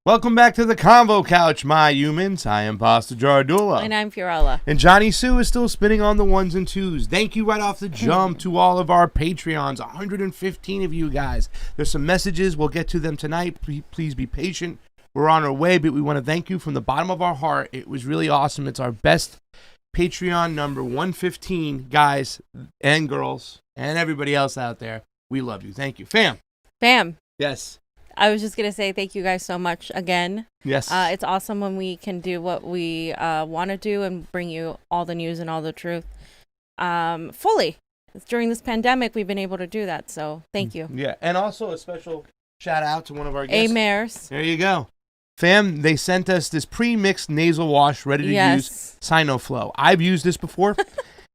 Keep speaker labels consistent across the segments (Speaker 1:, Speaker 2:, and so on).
Speaker 1: Welcome back to the Convo Couch, my humans. I am Pastor Jardula.
Speaker 2: And I'm Fiorella.
Speaker 1: And Jonny Sue is still spinning on the ones and twos. Thank you right off the jump to all of our Patreons, 115 of you guys. There's some messages. We'll get to them tonight. Please be patient. We're on our way, but we want to thank you from the bottom of our heart. It was really awesome. It's our best Patreon number 115, guys and girls and everybody else out there. We love you. Thank you. Fam. Yes.
Speaker 2: I was just going to say thank you guys so much again.
Speaker 1: Yes.
Speaker 2: It's awesome when we can do what we want to do and bring you all the news and all the truth fully. During this pandemic, we've been able to do that, so thank you.
Speaker 1: Yeah, and also a special shout out to one of our guests.
Speaker 2: Mayors.
Speaker 1: There you go. Fam, they sent us this pre-mixed nasal wash ready to use, Synoflo. I've used this before.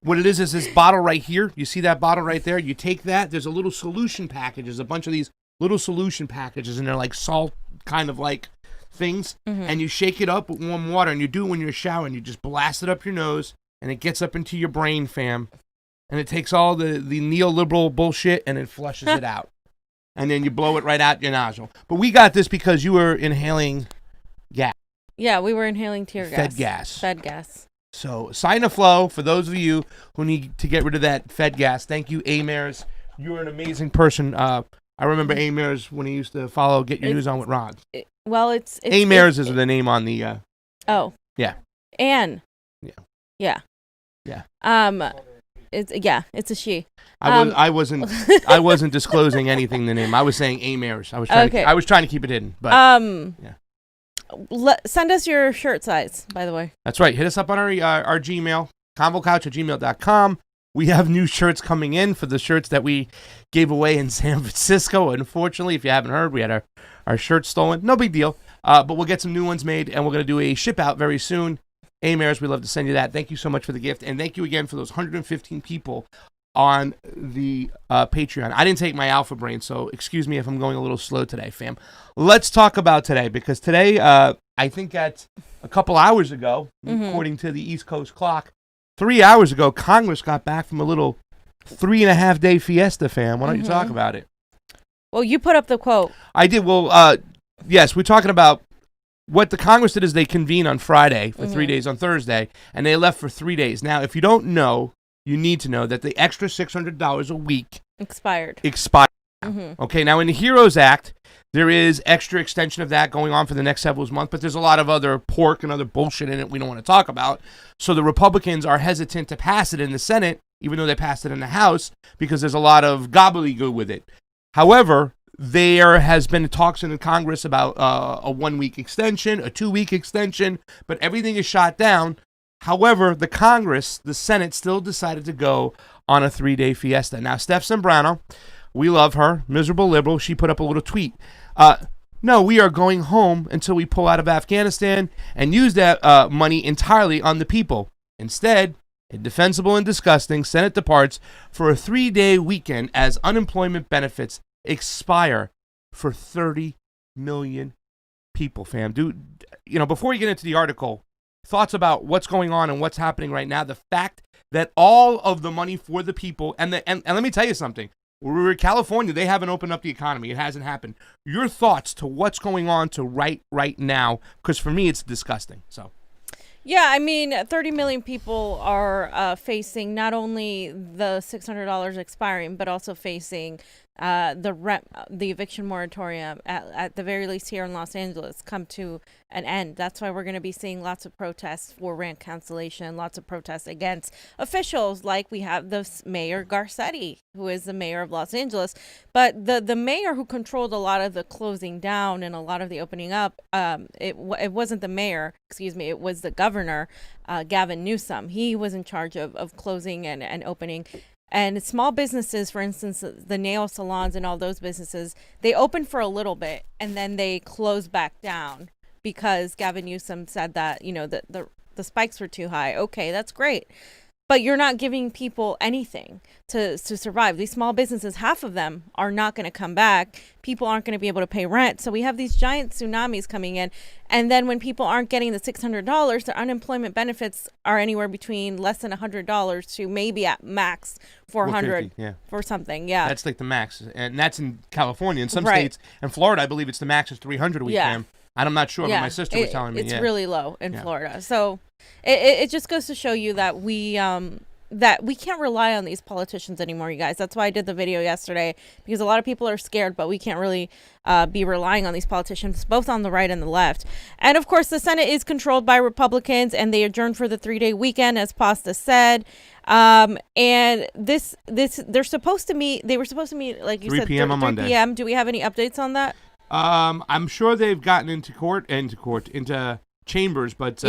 Speaker 1: What it is this bottle right here. You see that bottle right there? You take that. There's a little solution package. There's a bunch of these little solution packages, and they're like salt kind of like things. And you shake it up with warm water, and you do it when you're showering. You just blast it up your nose, and it gets up into your brain, fam. And it takes all the neoliberal bullshit, and it flushes it out. And then you blow it right out your nostril. But we got this because you were inhaling gas.
Speaker 2: Yeah, we were inhaling tear gas. Fed gas.
Speaker 1: So, Synoflo, for those of you who need to get rid of that fed gas, thank you, Mayors. You're an amazing person. I remember Mayors when he used to follow Get Your News On with Ron.
Speaker 2: It's
Speaker 1: Mayors is the name on the...
Speaker 2: oh.
Speaker 1: Yeah.
Speaker 2: Anne.
Speaker 1: Yeah.
Speaker 2: It's a she.
Speaker 1: I wasn't disclosing anything the name. I was saying Mayors. I was trying to keep it hidden. But yeah.
Speaker 2: Send us your shirt size, by the way.
Speaker 1: That's right. Hit us up on our Gmail, convocouch@gmail.com. We have new shirts coming in for the shirts that we gave away in San Francisco. Unfortunately, if you haven't heard, we had our shirts stolen. No big deal. But we'll get some new ones made, and we're going to do a ship out very soon. Mayors, we'd love to send you that. Thank you so much for the gift. And thank you again for those 115 people on the Patreon. I didn't take my Alpha Brain, so excuse me if I'm going a little slow today, fam. Let's talk about today, because today, I think at a couple hours ago, according to the East Coast clock, 3 hours ago, Congress got back from a little 3.5-day fiesta, fam. Why don't you talk about it?
Speaker 2: Well, you put up the quote.
Speaker 1: I did. Well, yes, we're talking about what the Congress did is they convened on Friday for 3 days on Thursday, and they left for 3 days. Now, if you don't know, you need to know that the extra $600 a week
Speaker 2: expired.
Speaker 1: Okay, now in the HEROES Act, there is extra extension of that going on for the next several months, but there's a lot of other pork and other bullshit in it we don't want to talk about. So the Republicans are hesitant to pass it in the Senate, even though they passed it in the House, because there's a lot of gobbledygook with it. However, there has been talks in the Congress about a 1 week extension, a 2 week extension, but everything is shot down. However, the Senate still decided to go on a 3-day fiesta. Now, Steph Sembrano, we love her, miserable liberal, she put up a little tweet. No, we are going home until we pull out of Afghanistan and use that money entirely on the people. Instead, indefensible and disgusting, Senate departs for a 3-day weekend as unemployment benefits expire for 30 million people, fam. Dude, before we get into the article, thoughts about what's going on and what's happening right now, the fact that all of the money for the people, and let me tell you something, we're in California, they haven't opened up the economy, it hasn't happened. Your thoughts to what's going on to right now, because for me it's disgusting. So
Speaker 2: yeah, I mean, 30 million people are facing not only the $600 expiring, but also facing the eviction moratorium at the very least here in Los Angeles come to an end. That's why we're going to be seeing lots of protests for rent cancellation, lots of protests against officials, like we have this Mayor Garcetti, who is the mayor of Los Angeles. But the mayor who controlled a lot of the closing down and a lot of the opening up, it wasn't the mayor, it was the governor, Gavin Newsom. He was in charge of closing and opening. And small businesses, for instance, the nail salons and all those businesses, they open for a little bit and then they close back down because Gavin Newsom said that, the spikes were too high. Okay, that's great. But you're not giving people anything to survive. These small businesses, half of them are not going to come back. People aren't going to be able to pay rent. So we have these giant tsunamis coming in. And then when people aren't getting the $600, their unemployment benefits are anywhere between less than $100 to maybe at max $400 for something. Yeah.
Speaker 1: That's like the max. And that's in California. In some states, in Florida, I believe it's the max is $300 a week.
Speaker 2: Yeah.
Speaker 1: I'm not sure, but my sister was telling me
Speaker 2: it's really low in Florida. So it just goes to show you that we can't rely on these politicians anymore, you guys. That's why I did the video yesterday, because a lot of people are scared, but we can't really be relying on these politicians, both on the right and the left. And of course, the Senate is controlled by Republicans, and they adjourned for the 3-day weekend, as Pasta said. And they're supposed to meet. They were supposed to meet, like you
Speaker 1: 3
Speaker 2: said,
Speaker 1: p.m. on
Speaker 2: 3
Speaker 1: Monday.
Speaker 2: p.m. Do we have any updates on that?
Speaker 1: I'm sure they've gotten into chambers, but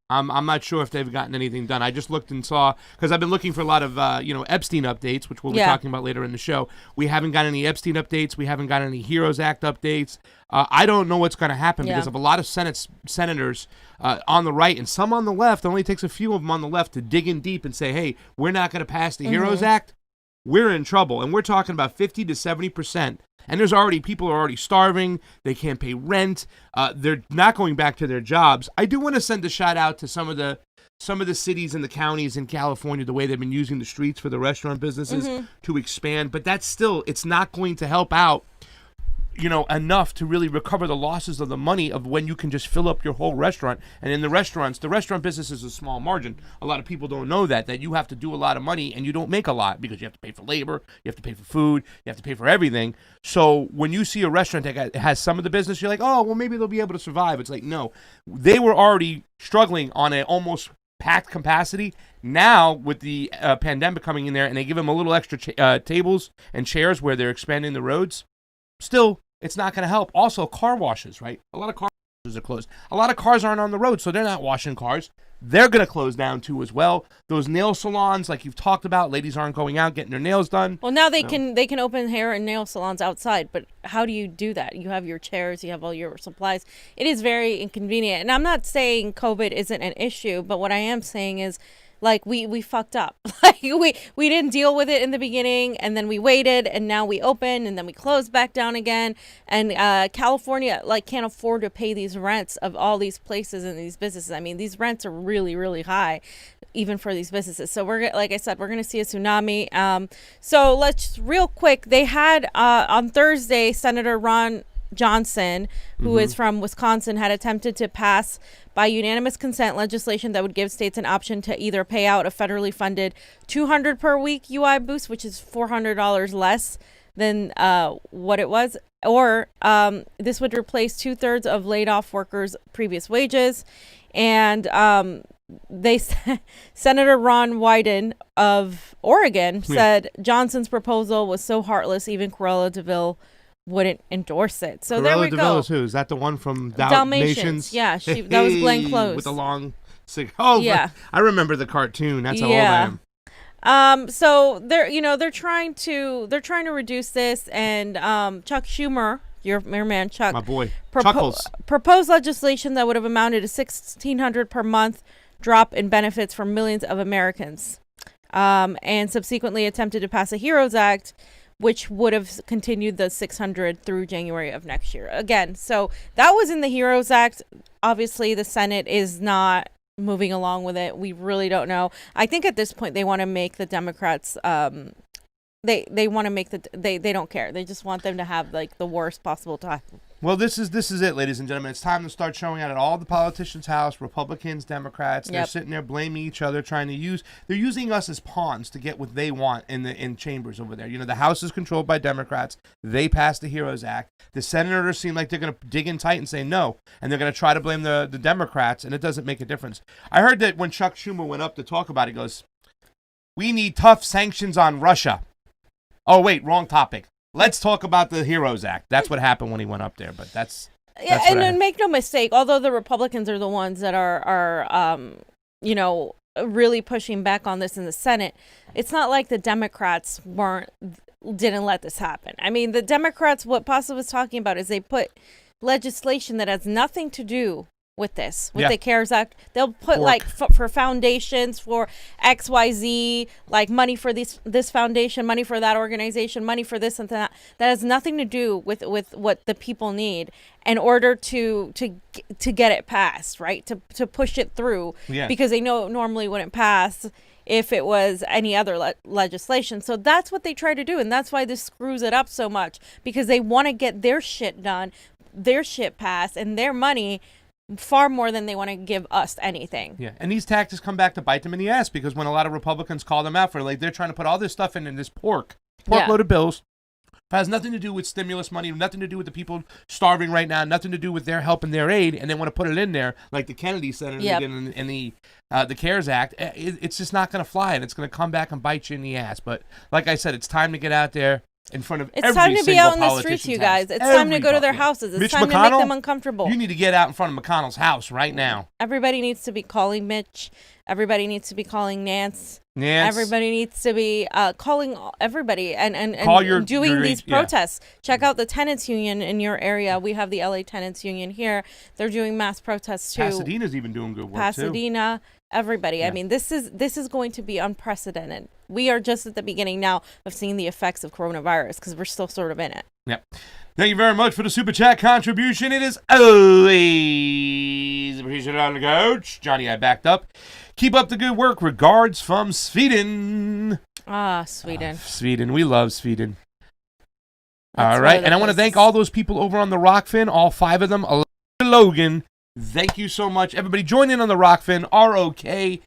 Speaker 1: I'm not sure if they've gotten anything done. I just looked and saw, because I've been looking for a lot of Epstein updates, which we'll be talking about later in the show. We haven't got any Epstein updates. We haven't got any HEROES Act updates. I don't know what's going to happen because of a lot of senators on the right and some on the left. It only takes a few of them on the left to dig in deep and say, hey, we're not going to pass the HEROES Act. We're in trouble. And we're talking about 50 to 70%. And people are already starving. They can't pay rent. They're not going back to their jobs. I do want to send a shout out to some of the cities and the counties in California, the way they've been using the streets for the restaurant businesses to expand. But that's still, it's not going to help out, enough to really recover the losses of the money of when you can just fill up your whole restaurant. And in the restaurant business is a small margin. A lot of people don't know that you have to do a lot of money and you don't make a lot because you have to pay for labor, you have to pay for food, you have to pay for everything. So when you see a restaurant that has some of the business, you're like, oh, well, maybe they'll be able to survive. It's like, no, they were already struggling on an almost packed capacity. Now with the pandemic coming in there and they give them a little extra tables and chairs where they're expanding the roads, still, it's not going to help. Also, car washes, right? A lot of car washes are closed. A lot of cars aren't on the road, so they're not washing cars. They're going to close down too as well. Those nail salons, like you've talked about, ladies aren't going out getting their nails done.
Speaker 2: Well, now they can open hair and nail salons outside, but how do you do that? You have your chairs, you have all your supplies. It is very inconvenient. And I'm not saying COVID isn't an issue, but what I am saying is, like, we fucked up. Like, we didn't deal with it in the beginning, and then we waited, and now we open, and then we close back down again. And California, can't afford to pay these rents of all these places and these businesses. I mean, these rents are really, really high, even for these businesses. So like I said, we're going to see a tsunami. So let's real quick. They had on Thursday, Senator Ron Johnson, who is from Wisconsin, had attempted to pass by unanimous consent legislation that would give states an option to either pay out a federally funded $200 per week UI boost, which is $400 less than what it was, or this would replace 2/3 of laid off workers' previous wages. And Senator Ron Wyden of Oregon said Johnson's proposal was so heartless, even Cruella de Vil wouldn't endorse it. So there we go.
Speaker 1: Cruella de Vil is who? Is that the one from
Speaker 2: Dalmatians? Yeah, that was Glenn Close
Speaker 1: with the long cigar. Oh, yeah. I remember the cartoon. That's how old I am.
Speaker 2: So they're trying to reduce this, and Chuck Schumer, your man Chuck,
Speaker 1: my boy, Chuckles,
Speaker 2: proposed legislation that would have amounted to $1,600 per month drop in benefits for millions of Americans, and subsequently attempted to pass a HEROES Act, which would have continued the $600 through January of next year. Again, so that was in the HEROES Act. Obviously, the Senate is not moving along with it. We really don't know. I think at this point they want to make the Democrats they want to make they don't care. They just want them to have the worst possible time.
Speaker 1: Well, this is it, ladies and gentlemen. It's time to start showing out at all the politicians' house, Republicans, Democrats. They're sitting there blaming each other, they're using us as pawns to get what they want in chambers over there. The House is controlled by Democrats. They passed the HEROES Act. The senators seem like they're going to dig in tight and say no, and they're going to try to blame the Democrats, and it doesn't make a difference. I heard that when Chuck Schumer went up to talk about it, he goes, "We need tough sanctions on Russia." Oh, wait, wrong topic. Let's talk about the HEROES Act. That's what happened when he went up there, but that's
Speaker 2: and make no mistake, although the Republicans are the ones that are really pushing back on this in the Senate, it's not like the Democrats didn't let this happen. I mean, the Democrats, what Pasta was talking about is they put legislation that has nothing to do with the CARES Act. They'll put for foundations, for XYZ, money for this foundation, money for that organization, money for this and that. That has nothing to do with what the people need in order to get it passed, right? To push it through, because they know it normally wouldn't pass if it was any other legislation. So that's what they try to do, and that's why this screws it up so much, because they want to get their shit done their shit passed and their money far more than they want to give us anything.
Speaker 1: Yeah, and these tactics come back to bite them in the ass, because when a lot of Republicans call them out for, like, they're trying to put all this stuff in this pork-loaded bills. It has nothing to do with stimulus money, nothing to do with the people starving right now, nothing to do with their help and their aid, and they want to put it in there like the Kennedy Center in the CARES Act. It's just not going to fly, and it's going to come back and bite you in the ass. But like I said, it's time to get out there in front of every single politician's house.
Speaker 2: It's time to be out in the streets, you guys. It's time to go to their houses. It's time to make them uncomfortable.
Speaker 1: You need to get out in front of McConnell's house right now.
Speaker 2: Everybody needs to be calling Mitch. Everybody needs to be calling Nance. Everybody needs to be calling everybody and doing these protests. Check out the tenants union in your area. We have the LA Tenants Union here. They're doing mass protests too.
Speaker 1: Pasadena's even doing good work
Speaker 2: too. Everybody. Yeah. I mean, this is going to be unprecedented. We are just at the beginning now of seeing the effects of coronavirus, because we're still sort of in it.
Speaker 1: Yep. Thank you very much for the Super Chat contribution. It is always appreciated on the couch. Johnny, I backed up. Keep up the good work. Regards from Sweden.
Speaker 2: Sweden.
Speaker 1: Sweden. We love Sweden. All right. And I want to thank all those people over on the ROKFIN, all 5 of them. Logan, thank you so much. Everybody join in on the ROKFIN, ROKFIN.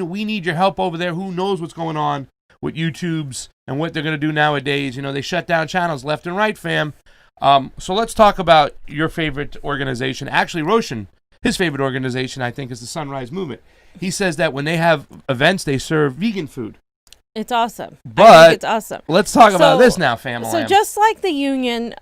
Speaker 1: We need your help over there. Who knows what's going on with YouTube's and what they're going to do nowadays. You know, they shut down channels left and right, fam. So let's talk about your favorite organization. Actually, Roshan, his favorite organization, I think, is the Sunrise Movement. He says that when they have events, they serve vegan food.
Speaker 2: It's awesome.
Speaker 1: But
Speaker 2: I think it's awesome.
Speaker 1: Let's talk about this now, family.
Speaker 2: So just like the union,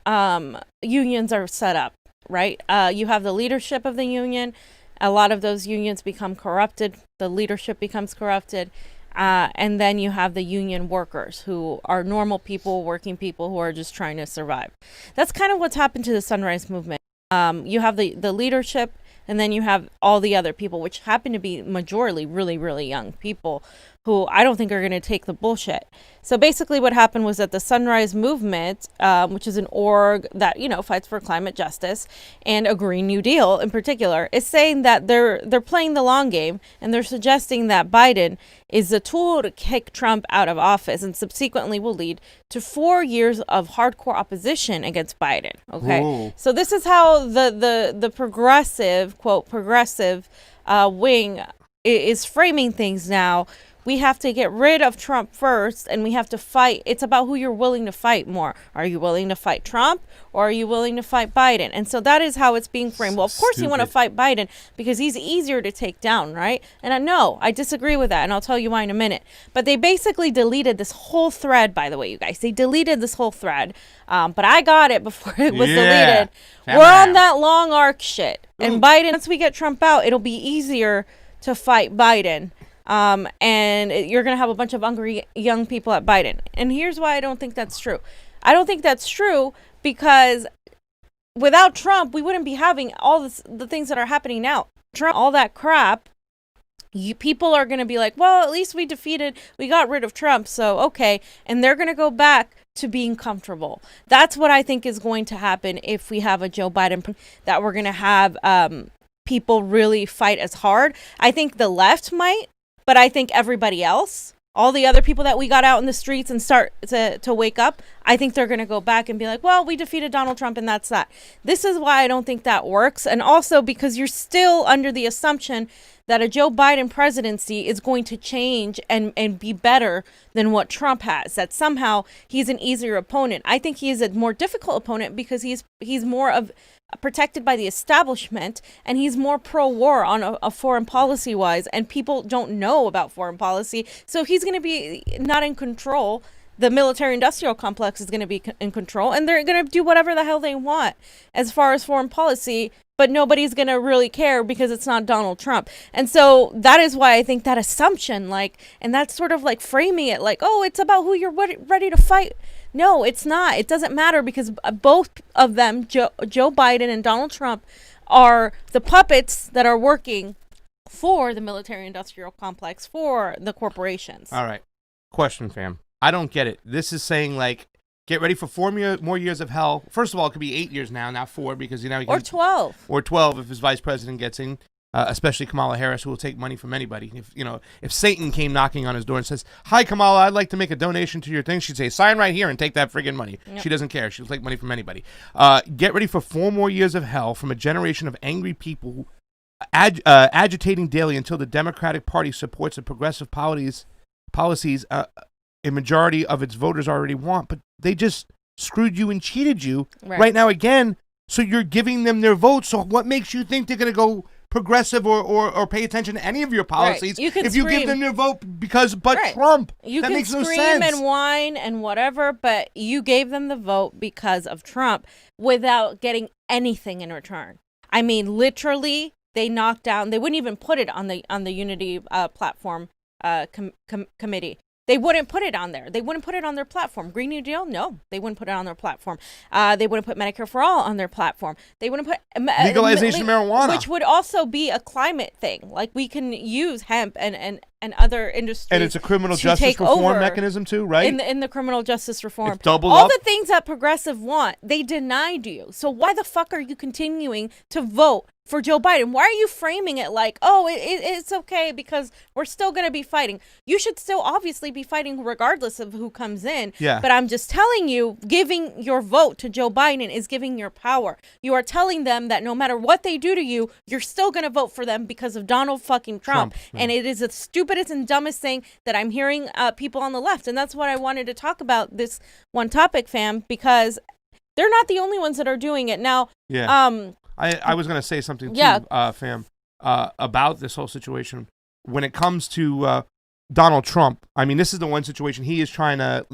Speaker 2: unions are set up, right? You have the leadership of the union. A lot of those unions become corrupted. The leadership becomes corrupted. And then you have the union workers, who are normal people, working people who are just trying to survive. That's kind of what's happened to the Sunrise Movement. You have the leadership, and then you have all the other people, which happen to be majorly really, really young people who I don't think are going to take the bullshit. So basically what happened was that the Sunrise Movement, which is an org that, you know, fights for climate justice and a Green New Deal in particular, is saying that they're playing the long game, and they're suggesting that Biden is a tool to kick Trump out of office and subsequently will lead to 4 years of hardcore opposition against Biden. Okay.
Speaker 1: Whoa.
Speaker 2: So this is how the progressive, quote, progressive wing is framing things now. We have to get rid of Trump first, and we have to fight. It's about who you're willing to fight more. Are you willing to fight Trump, or are you willing to fight Biden? And so that is how it's being framed. Well, of course you want to fight Biden because he's easier to take down, right? And I disagree with that, and I'll tell you why in a minute. But they basically deleted this whole thread, by the way, you guys. They deleted this whole thread, but I got it before it was deleted. We're on that long arc shit. And Biden, once we get Trump out, it'll be easier to fight Biden. And you're going to have a bunch of hungry young people at Biden. And here's why I don't think that's true. I don't think that's true because without Trump, we wouldn't be having all the things that are happening now. Trump, all that crap, people are going to be like, well, at least we got rid of Trump, so okay. And they're going to go back to being comfortable. That's what I think is going to happen if we have a Joe Biden, that we're going to have people really fight as hard. I think the left might. But I think everybody else, all the other people that we got out in the streets and start to wake up, I think they're going to go back and be like, well, we defeated Donald Trump and that's that. This is why I don't think that works. And also because you're still under the assumption that a Joe Biden presidency is going to change and be better than what Trump has, that somehow he's an easier opponent. I think he is a more difficult opponent because he's more of protected by the establishment, and he's more pro-war on a foreign policy wise, and people don't know about foreign policy, so he's going to be not in control. The military industrial complex is going to be in control, and they're going to do whatever the hell they want as far as foreign policy, but nobody's going to really care because it's not Donald Trump. And so that is why I think that assumption, and that's sort of like framing it like, oh, it's about who you're ready to fight. No, it's not. It doesn't matter because both of them, Joe Biden and Donald Trump, are the puppets that are working for the military-industrial complex, for the corporations.
Speaker 1: All right. Question, fam. I don't get it. This is saying, get ready for 4 more years of hell. First of all, it could be 8 years now, not 4, because, you know...
Speaker 2: Or 12.
Speaker 1: Or 12 if his vice president gets in. especially Kamala Harris, who will take money from anybody. If Satan came knocking on his door and says, "Hi, Kamala, I'd like to make a donation to your thing," she'd say, "Sign right here and take that friggin' money." Yep. She doesn't care. She'll take money from anybody. Get ready for 4 more years of hell from a generation of angry people agitating daily until the Democratic Party supports the progressive policies a majority of its voters already want, but they just screwed you and cheated you right now again. So you're giving them their vote. So what makes you think they're going to go progressive or pay attention to any of your policies
Speaker 2: you
Speaker 1: if you give them their vote but Trump?
Speaker 2: You
Speaker 1: that
Speaker 2: can
Speaker 1: makes no
Speaker 2: scream
Speaker 1: sense.
Speaker 2: and whine and whatever, but you gave them the vote because of Trump without getting anything in return. I mean, literally, they knocked down. They wouldn't even put it on the Unity platform committee. They wouldn't put it on there. They wouldn't put it on their platform. Green New Deal? No, they wouldn't put it on their platform. They wouldn't put Medicare for All on their platform. They wouldn't put
Speaker 1: legalization of marijuana,
Speaker 2: which would also be a climate thing. Like, we can use hemp and other industries.
Speaker 1: And it's a criminal justice reform mechanism too, right?
Speaker 2: In the criminal justice reform.
Speaker 1: It's doubled
Speaker 2: all
Speaker 1: up.
Speaker 2: The things that progressive want, they denied you. So why the fuck are you continuing to vote for Joe Biden? Why are you framing it like, oh, it's okay because we're still going to be fighting? You should still obviously be fighting regardless of who comes in.
Speaker 1: Yeah.
Speaker 2: But I'm just telling you, giving your vote to Joe Biden is giving your power. You are telling them that no matter what they do to you, you're still going to vote for them because of Donald fucking Trump. And it is the stupidest and dumbest thing that I'm hearing people on the left. And that's what I wanted to talk about this one topic, fam, because they're not the only ones that are doing it. Now,
Speaker 1: I was going to say something too, fam, about this whole situation. When it comes to Donald Trump, I mean, this is the one situation he is trying to,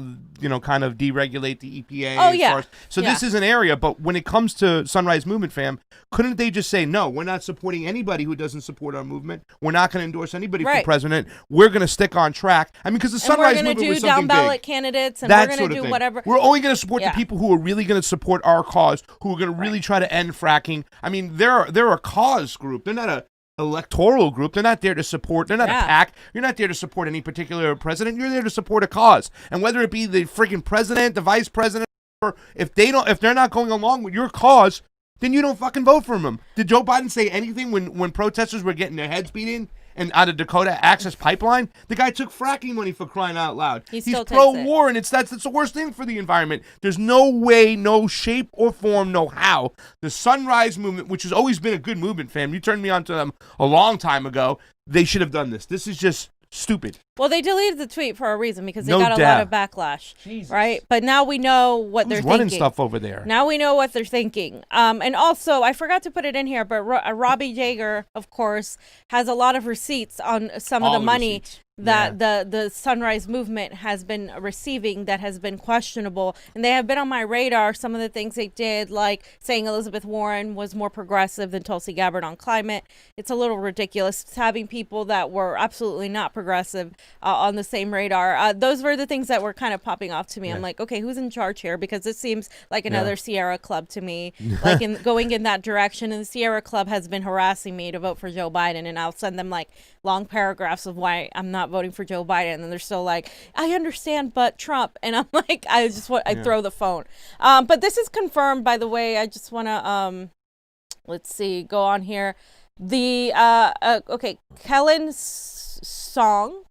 Speaker 1: kind of deregulate the EPA.
Speaker 2: Oh, yeah.
Speaker 1: This is an area, but when it comes to Sunrise Movement, fam, couldn't they just say, no, we're not supporting anybody who doesn't support our movement. We're not going to endorse anybody for president. We're going to stick on track. I mean, because the Sunrise Movement was something big. We're going to do down-ballot
Speaker 2: candidates, and we're going to do whatever.
Speaker 1: We're only going to support the people who are really going to support our cause, who are going to really try to end fracking. I mean, they're a cause group. They're not a electoral group. They're not there to support. They're not a PAC. You're not there to support any particular president. You're there to support a cause. And whether it be the freaking president, the vice president, or if they're not going along with your cause, then you don't fucking vote for them. Did Joe Biden say anything when protesters were getting their heads beat in and out of Dakota Access Pipeline? The guy took fracking money, for crying out loud. He's pro-war, and that's the worst thing for the environment. There's no way, no shape or form, no how. The Sunrise Movement, which has always been a good movement, fam, you turned me on to them a long time ago, they should have done this. This is just stupid.
Speaker 2: Well, they deleted the tweet for a reason because they got a lot of backlash, right? But now we know what they're thinking.
Speaker 1: Running stuff over there.
Speaker 2: Now we know what they're thinking. And also, I forgot to put it in here, but Robbie Jaeger, of course, has a lot of receipts on some of the money that the Sunrise Movement has been receiving that has been questionable. And they have been on my radar, some of the things they did, like saying Elizabeth Warren was more progressive than Tulsi Gabbard on climate. It's a little ridiculous. It's having people that were absolutely not progressive on the same radar. Those were the things that were kind of popping off to me. I'm like, okay, who's in charge here? Because this seems like another Sierra Club to me, like going in that direction. And the Sierra Club has been harassing me to vote for Joe Biden, and I'll send them like long paragraphs of why I'm not voting for Joe Biden, and they're still like, I understand, but Trump. And I'm like, I throw the phone. But this is confirmed, by the way. I just want to let's see, go on here. The Kaylin Soong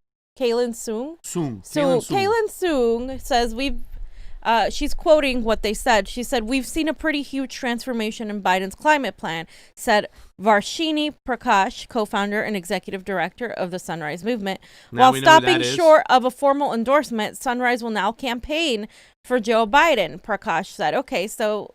Speaker 2: says she's quoting what they said. She said, "We've seen a pretty huge transformation in Biden's climate plan," said Varshini Prakash, co-founder and executive director of the Sunrise Movement. While stopping short of a formal endorsement, Sunrise will now campaign for Joe Biden, Prakash said. Okay, so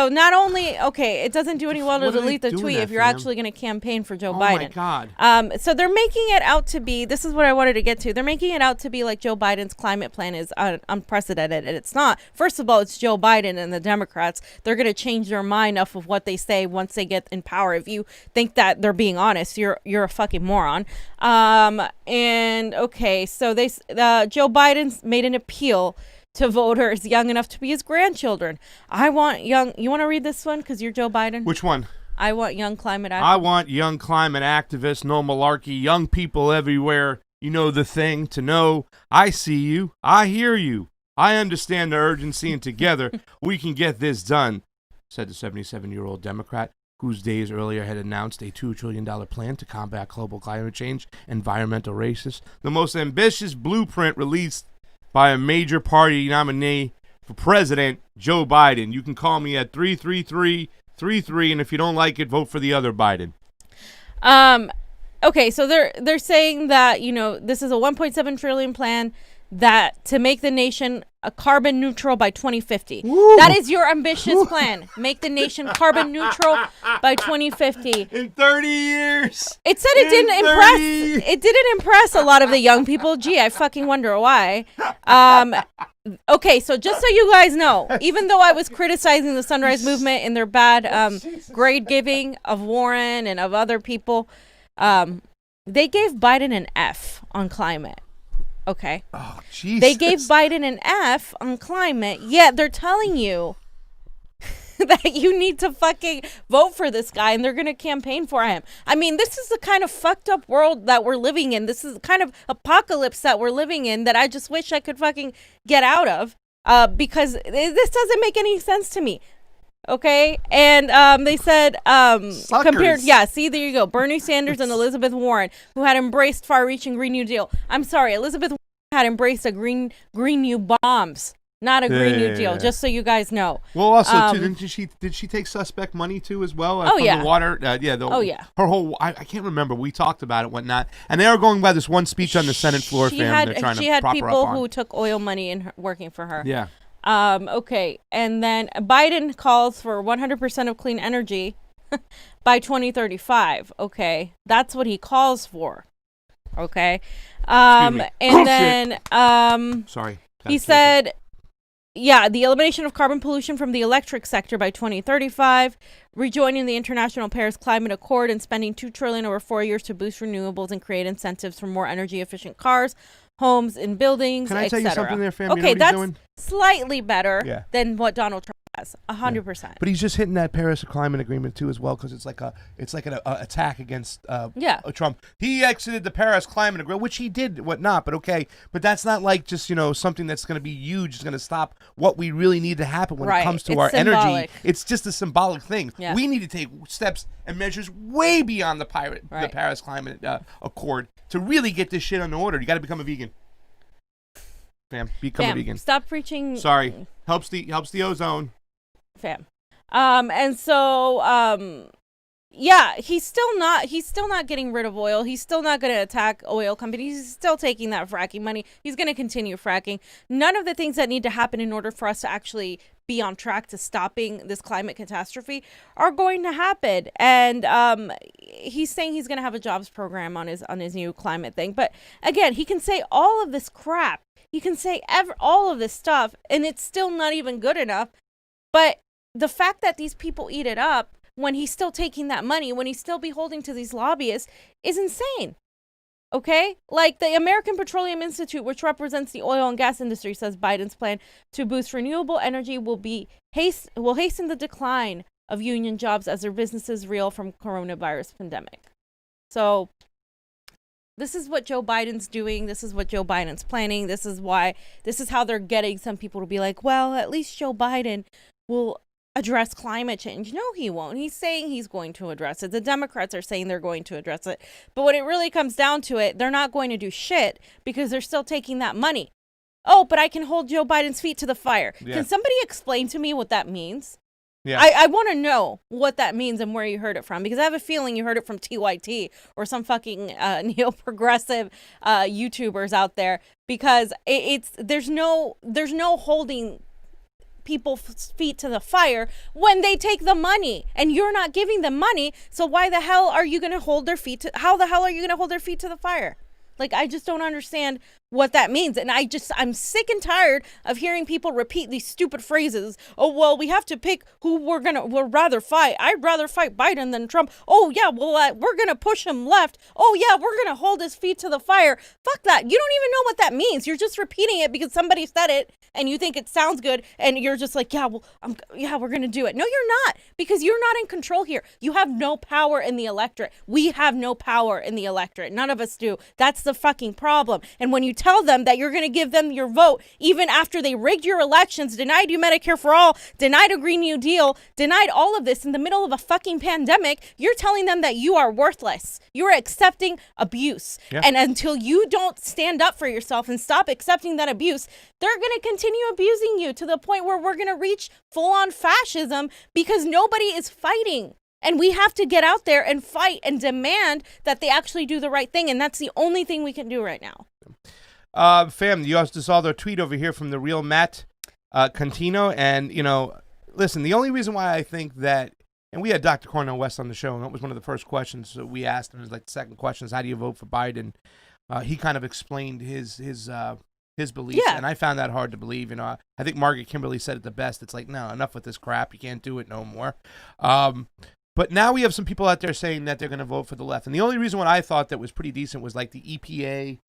Speaker 2: not only, it doesn't do any well to delete the tweet if you're actually going to campaign for Joe Biden.
Speaker 1: Oh, my God.
Speaker 2: So they're making it out to be, this is what I wanted to get to, they're making it out to be like Joe Biden's climate plan is unprecedented, and it's not. First of all, it's Joe Biden and the Democrats. They're going to change their mind off of what they say once they get in power. If you think that they're being honest, you're a fucking moron. So Joe Biden's made an appeal to voters young enough to be his grandchildren. You want to read this one? Because you're Joe Biden.
Speaker 1: Which one?
Speaker 2: I want young climate activists.
Speaker 1: I want young climate activists, no malarkey, young people everywhere. You know the thing to know. I see you. I hear you. I understand the urgency, and together we can get this done, said the 77-year-old Democrat. whose days earlier had announced a $2 trillion plan to combat global climate change and environmental racism. The most ambitious blueprint released by a major party nominee for president, Joe Biden. You can call me at 33333, and if you don't like it, vote for the other Biden.
Speaker 2: Okay, so they're saying that, this is a 1.7 trillion plan that to make the nation a carbon neutral by 2050.
Speaker 1: Woo.
Speaker 2: That is your ambitious plan. Make the nation carbon neutral by 2050.
Speaker 1: In 30 years.
Speaker 2: It said it didn't impress a lot of the young people. Gee, I fucking wonder why. Okay, so just so you guys know, even though I was criticizing the Sunrise Movement in their bad grade giving of Warren and of other people, they gave Biden an F on climate. Okay.
Speaker 1: Oh, Jesus.
Speaker 2: They gave Biden an F on climate, yet they're telling you that you need to fucking vote for this guy and they're going to campaign for him. I mean, this is the kind of fucked up world that we're living in. This is the kind of apocalypse that we're living in that I just wish I could fucking get out of because this doesn't make any sense to me. Okay, and they said compared, see, there you go, Bernie Sanders and Elizabeth Warren, who had embraced far-reaching Green New Deal. I'm sorry, Elizabeth Warren had embraced a Green New bombs, not a Green New Deal. Just so you guys know.
Speaker 1: Well, also too, did she take suspect money too as well? From the water, her whole. I can't remember. We talked about it, whatnot, and they are going by this one speech on the Senate floor.
Speaker 2: She had people who took oil money and working for her.
Speaker 1: Yeah.
Speaker 2: Okay, and then Biden calls for 100% of clean energy by 2035. Okay, that's what he calls for. Okay, and then
Speaker 1: sorry,
Speaker 2: he said, the elimination of carbon pollution from the electric sector by 2035, rejoining the International Paris Climate Accord, and spending $2 trillion over 4 years to boost renewables and create incentives for more energy efficient cars, homes, and buildings.
Speaker 1: Can I tell you something there, fam?
Speaker 2: Okay,
Speaker 1: you know
Speaker 2: that's
Speaker 1: doing?
Speaker 2: Slightly better than what Donald Trump has, 100%.
Speaker 1: But he's just hitting that Paris Climate Agreement too, as well, because it's like an attack against Trump. He exited the Paris Climate Agreement, which he did, whatnot. But okay, but that's not like just something that's going to be huge. It's going to stop what we really need to happen when it comes to our energy. It's just a symbolic thing. Yeah. We need to take steps and measures way beyond the Paris Climate Accord to really get this shit under order. You got to become a vegan. Fam, become a vegan.
Speaker 2: Stop preaching.
Speaker 1: Sorry, helps the ozone.
Speaker 2: Fam, and so he's still not getting rid of oil. He's still not going to attack oil companies. He's still taking that fracking money. He's going to continue fracking. None of the things that need to happen in order for us to actually be on track to stopping this climate catastrophe are going to happen. And he's saying he's going to have a jobs program on his new climate thing. But again, he can say all of this crap. He can say all of this stuff, and it's still not even good enough. But the fact that these people eat it up when he's still taking that money, when he's still beholden to these lobbyists, is insane. Okay? Like the American Petroleum Institute, which represents the oil and gas industry, says Biden's plan to boost renewable energy will hasten the decline of union jobs as their businesses reel from coronavirus pandemic. So this is what Joe Biden's doing. This is what Joe Biden's planning. This is how they're getting some people to be like, well, at least Joe Biden will address climate change. No, he won't. He's saying he's going to address it. The Democrats are saying they're going to address it. But when it really comes down to it, they're not going to do shit because they're still taking that money. Oh, but I can hold Joe Biden's feet to the fire. Yeah. Can somebody explain to me what that means? Yeah. I want to know what that means and where you heard it from, because I have a feeling you heard it from TYT or some fucking neo-progressive YouTubers out there, because there's no holding people's feet to the fire when they take the money and you're not giving them money. So why the hell are you going to hold their feet how the hell are you going to hold their feet to the fire? Like, I just don't understand what that means. And I'm sick and tired of hearing people repeat these stupid phrases. Oh, well, we have to pick who we'll rather fight. I'd rather fight Biden than Trump. Oh, yeah, well, we're going to push him left. Oh, yeah, we're going to hold his feet to the fire. Fuck that. You don't even know what that means. You're just repeating it because somebody said it and you think it sounds good. And you're just like, yeah, well, we're going to do it. No, you're not, because you're not in control here. You have no power in the electorate. We have no power in the electorate. None of us do. That's the fucking problem. And when you tell them that you're going to give them your vote even after they rigged your elections, denied you Medicare for all, denied a Green New Deal, denied all of this in the middle of a fucking pandemic, you're telling them that you are worthless. You are accepting abuse.
Speaker 1: Yeah.
Speaker 2: And until you don't stand up for yourself and stop accepting that abuse, they're going to continue abusing you to the point where we're going to reach full-on fascism because nobody is fighting. And we have to get out there and fight and demand that they actually do the right thing. And that's the only thing we can do right now.
Speaker 1: Fam, you also saw the tweet over here from the real Matt Contino. And, listen, the only reason why I think that, and we had Dr. Cornell West on the show, and that was one of the first questions that we asked him. It was like the second question is, how do you vote for Biden? He kind of explained his beliefs, and I found that hard to believe. I think Margaret Kimberly said it the best. It's like, no, enough with this crap. You can't do it no more. But now we have some people out there saying that they're going to vote for the left. And the only reason what I thought that was pretty decent was like the EPA,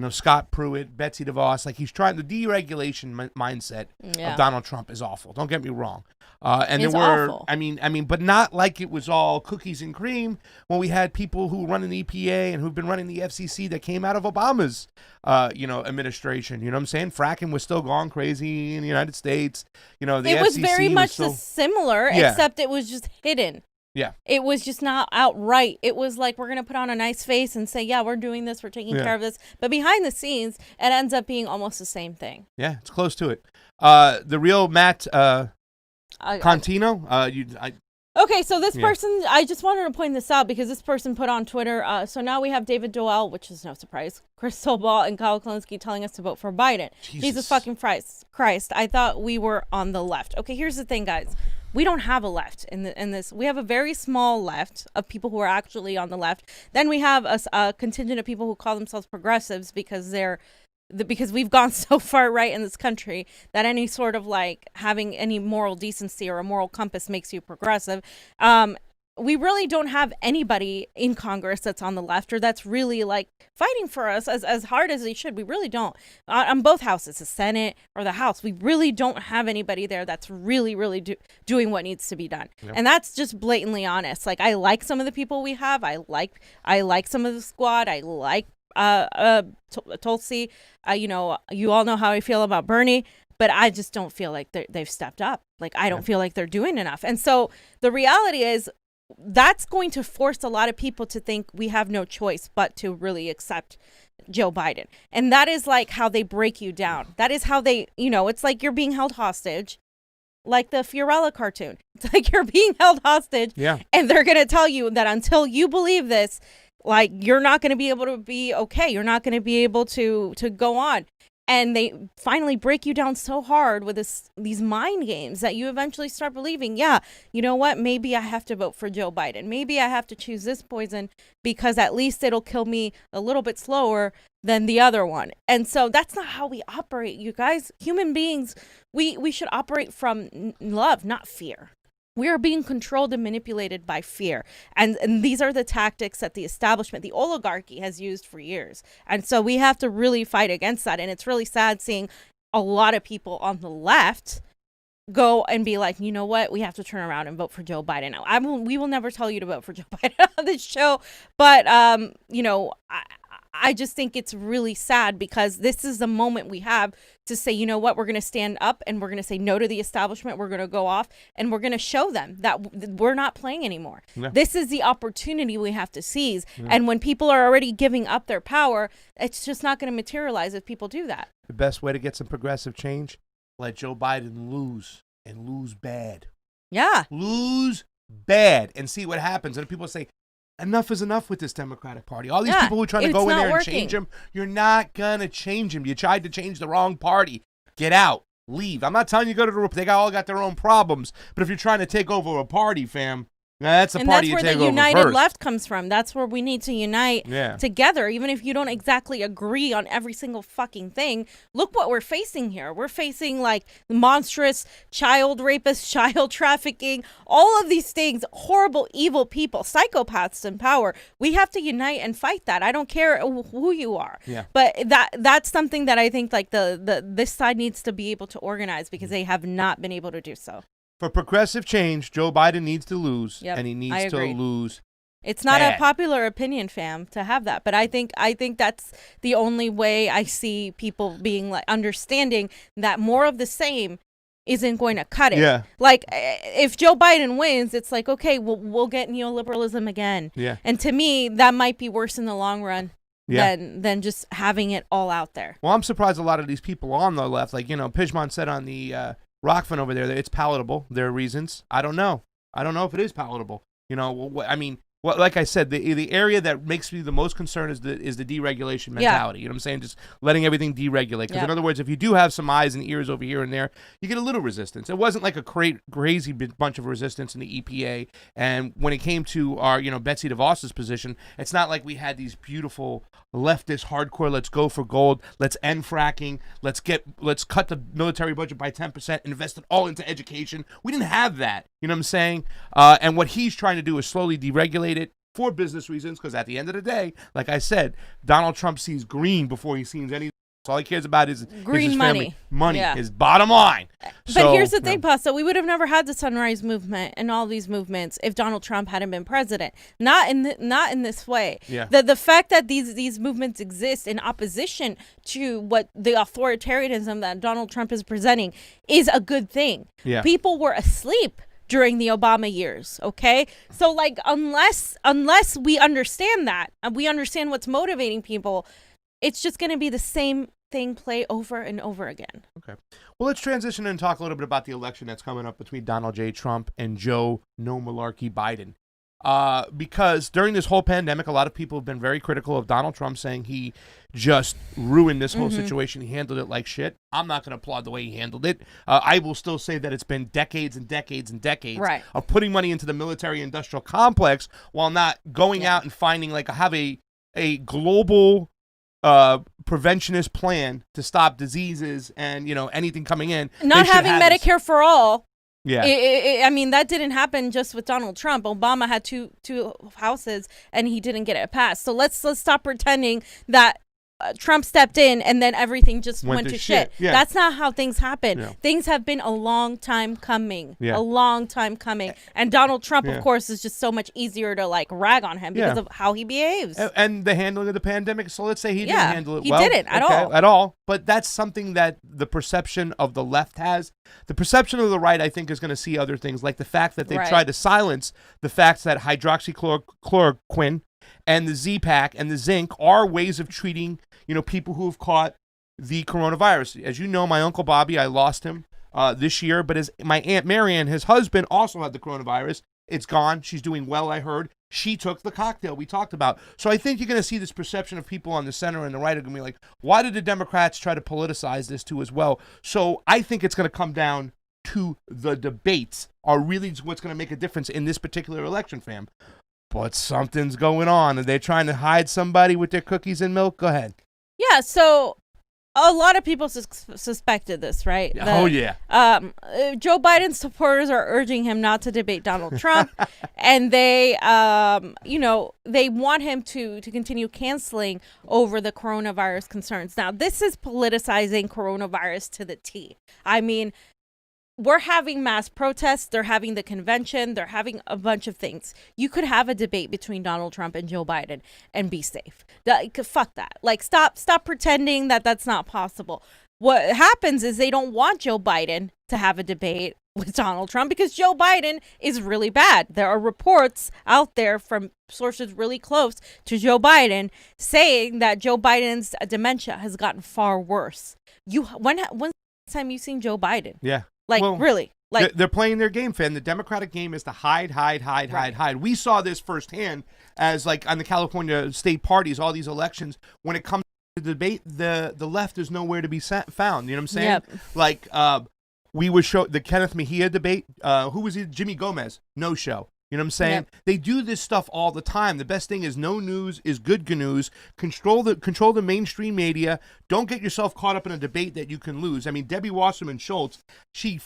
Speaker 1: Scott Pruitt, Betsy DeVos. Like he's trying, the deregulation mindset of Donald Trump is awful. Don't get me wrong. And
Speaker 2: it's
Speaker 1: there were,
Speaker 2: awful.
Speaker 1: I mean, but not like it was all cookies and cream when we had people who run the EPA and who've been running the FCC that came out of Obama's, administration. You know what I'm saying? Fracking was still going crazy in the United States. The FCC
Speaker 2: was very much
Speaker 1: still
Speaker 2: similar, except it was just hidden.
Speaker 1: Yeah.
Speaker 2: It was just not outright. It was like, we're going to put on a nice face and say, yeah, we're doing this. We're taking care of this. But behind the scenes, it ends up being almost the same thing.
Speaker 1: Yeah, it's close to it. The real Matt Contino.
Speaker 2: Okay, so this person, I just wanted to point this out because this person put on Twitter. So now we have David Doel, which is no surprise, Crystal Ball, and Kyle Klinsky telling us to vote for Biden. Jesus fucking Christ. I thought we were on the left. Okay, here's the thing, guys. We don't have a left in this. We have a very small left of people who are actually on the left. Then we have a contingent of people who call themselves progressives because because we've gone so far right in this country that any sort of like having any moral decency or a moral compass makes you progressive. We really don't have anybody in Congress that's on the left or that's really like fighting for us as hard as they should. We really don't. On both houses, the Senate or the House, we really don't have anybody there that's really, really doing what needs to be done. Yep. And that's just blatantly honest. Like, I like some of the people we have. I like some of the squad. I like Tulsi. You all know how I feel about Bernie. But I just don't feel like they've stepped up. Like, I don't feel like they're doing enough. And so the reality is, that's going to force a lot of people to think we have no choice but to really accept Joe Biden. And that is like how they break you down. That is how they, it's like you're being held hostage, like the Fiorella cartoon. It's like you're being held hostage. Yeah. And they're going to tell you that until you believe this, like, you're not going to be able to be okay. You're not going to be able to go on. And they finally break you down so hard with these mind games that you eventually start believing, yeah, you know what? Maybe I have to vote for Joe Biden. Maybe I have to choose this poison because at least it'll kill me a little bit slower than the other one. And so that's not how we operate, you guys. Human beings, we should operate from love, not fear. We are being controlled and manipulated by fear. And these are the tactics that the establishment, the oligarchy has used for years. And so we have to really fight against that. And it's really sad seeing a lot of people on the left go and be like, you know what, we have to turn around and vote for Joe Biden. We will never tell you to vote for Joe Biden on this show. But, I just think it's really sad because this is the moment we have to say, you know what, we're going to stand up and we're going to say no to the establishment. We're going to go off and we're going to show them that we're not playing anymore. Yeah. This is the opportunity we have to seize. Yeah. And when people are already giving up their power, it's just not going to materialize if people do that.
Speaker 1: The best way to get some progressive change, let Joe Biden lose and lose bad.
Speaker 2: Yeah.
Speaker 1: Lose bad and see what happens. And people say, enough is enough with this Democratic Party. All these people who are trying to go in there and change them, you're not going to change them. You tried to change the wrong party. Get out. Leave. I'm not telling you to go to the Republic. They all got their own problems. But if you're trying to take over a party, fam, that's the party you take over first.
Speaker 2: And that's where the united left comes from. That's where we need to unite together, even if you don't exactly agree on every single fucking thing. Look what we're facing here. We're facing like monstrous child rapists, child trafficking, all of these things, horrible, evil people, psychopaths in power. We have to unite and fight that. I don't care who you are. Yeah. But that's something that I think like this side needs to be able to organize because they have not been able to do so.
Speaker 1: For progressive change, Joe Biden needs to lose, and he needs to lose
Speaker 2: It's not
Speaker 1: Bad.
Speaker 2: a popular opinion, fam, to have that. But I think that's the only way I see people being like understanding that more of the same isn't going to cut it.
Speaker 1: Yeah.
Speaker 2: Like if Joe Biden wins, it's like, okay, we'll get neoliberalism again.
Speaker 1: Yeah.
Speaker 2: And to me, that might be worse in the long run.
Speaker 1: Yeah.
Speaker 2: Than just having it all out there.
Speaker 1: Well, I'm surprised a lot of these people on the left, like, Pishman said on the ROKFIN over there that it's palatable. There are reasons. I don't know if it is palatable. Well, like I said, the area that makes me the most concerned is the deregulation mentality. You know what I'm saying? Just letting everything deregulate. Because in other words, if you do have some eyes and ears over here and there, you get a little resistance. It wasn't like a crazy bunch of resistance in the EPA. And when it came to our, Betsy DeVos's position, it's not like we had these beautiful leftist hardcore, let's go for gold, let's end fracking, let's cut the military budget by 10%, invest it all into education. We didn't have that. You know what I'm saying? And what he's trying to do is slowly deregulate it for business reasons, because at the end of the day, like I said, Donald Trump sees green before he sees anything. All he cares about is
Speaker 2: green
Speaker 1: his
Speaker 2: money.
Speaker 1: Money,
Speaker 2: Yeah.
Speaker 1: his bottom line.
Speaker 2: But here's the thing, Pasta. We would have never had the Sunrise Movement and all these movements if Donald Trump hadn't been president. Not in this way.
Speaker 1: Yeah.
Speaker 2: The fact that these movements exist in opposition to what the authoritarianism that Donald Trump is presenting is a good thing.
Speaker 1: Yeah.
Speaker 2: People were asleep during the Obama years, okay? So like unless we understand that and we understand what's motivating people, it's just going to be the same thing play over and over again.
Speaker 1: Okay. Well, let's transition and talk a little bit about the election that's coming up between Donald J. Trump and Joe No Malarkey Biden. Because during this whole pandemic, a lot of people have been very critical of Donald Trump, saying he just ruined this whole situation. He handled it like shit. I'm not going to applaud the way he handled it. I will still say that it's been decades and decades and decades of putting money into the military-industrial complex while not going out and finding, have a global preventionist plan to stop diseases and anything coming in.
Speaker 2: Not having Medicare for all.
Speaker 1: Yeah,
Speaker 2: I mean, that didn't happen just with Donald Trump. Obama had two houses and he didn't get it passed. So let's stop pretending that Trump stepped in and then everything just went to shit.
Speaker 1: Yeah.
Speaker 2: That's not how things happen.
Speaker 1: Yeah.
Speaker 2: Things have been a long time coming.
Speaker 1: Yeah.
Speaker 2: A long time coming. And Donald Trump, of course, is just so much easier to rag on him because of how he behaves.
Speaker 1: And the handling of the pandemic. So let's say he didn't handle it well.
Speaker 2: He didn't at all.
Speaker 1: But that's something that the perception of the left has. The perception of the right, I think, is going to see other things, like the fact that they've tried to silence the fact that hydroxychloroquine and the Z-Pack and the zinc are ways of treating people who have caught the coronavirus. As you know, my Uncle Bobby, I lost him this year, but my Aunt Marianne, his husband, also had the coronavirus. It's gone. She's doing well, I heard. She took the cocktail we talked about. So I think you're going to see this perception of people on the center and the right are going to be like, why did the Democrats try to politicize this too as well? So I think it's going to come down to the debates are really what's going to make a difference in this particular election, fam. But something's going on. Are they trying to hide somebody with their cookies and milk? Go ahead.
Speaker 2: Yeah, so a lot of people suspected this, right?
Speaker 1: Oh, yeah.
Speaker 2: Joe Biden's supporters are urging him not to debate Donald Trump, and they, they want him to continue canceling over the coronavirus concerns. Now, this is politicizing coronavirus to the T. I mean, we're having mass protests. They're having the convention. They're having a bunch of things. You could have a debate between Donald Trump and Joe Biden and be safe. Fuck that. Stop pretending that that's not possible. What happens is they don't want Joe Biden to have a debate with Donald Trump because Joe Biden is really bad. There are reports out there from sources really close to Joe Biden saying that Joe Biden's dementia has gotten far worse. When's the last time you've seen Joe Biden?
Speaker 1: Yeah.
Speaker 2: Really?
Speaker 1: They're playing their game, fan. The Democratic game is to hide. We saw this firsthand as on the California state parties, all these elections. When it comes to debate, the left is nowhere to be found. You know what I'm saying?
Speaker 2: Yep.
Speaker 1: We would show the Kenneth Mejia debate. Who was he? Jimmy Gomez. No show. You know what I'm saying? Yep. They do this stuff all the time. The best thing is no news is good news. Control the mainstream media. Don't get yourself caught up in a debate that you can lose. I mean, Debbie Wasserman Schultz, Tim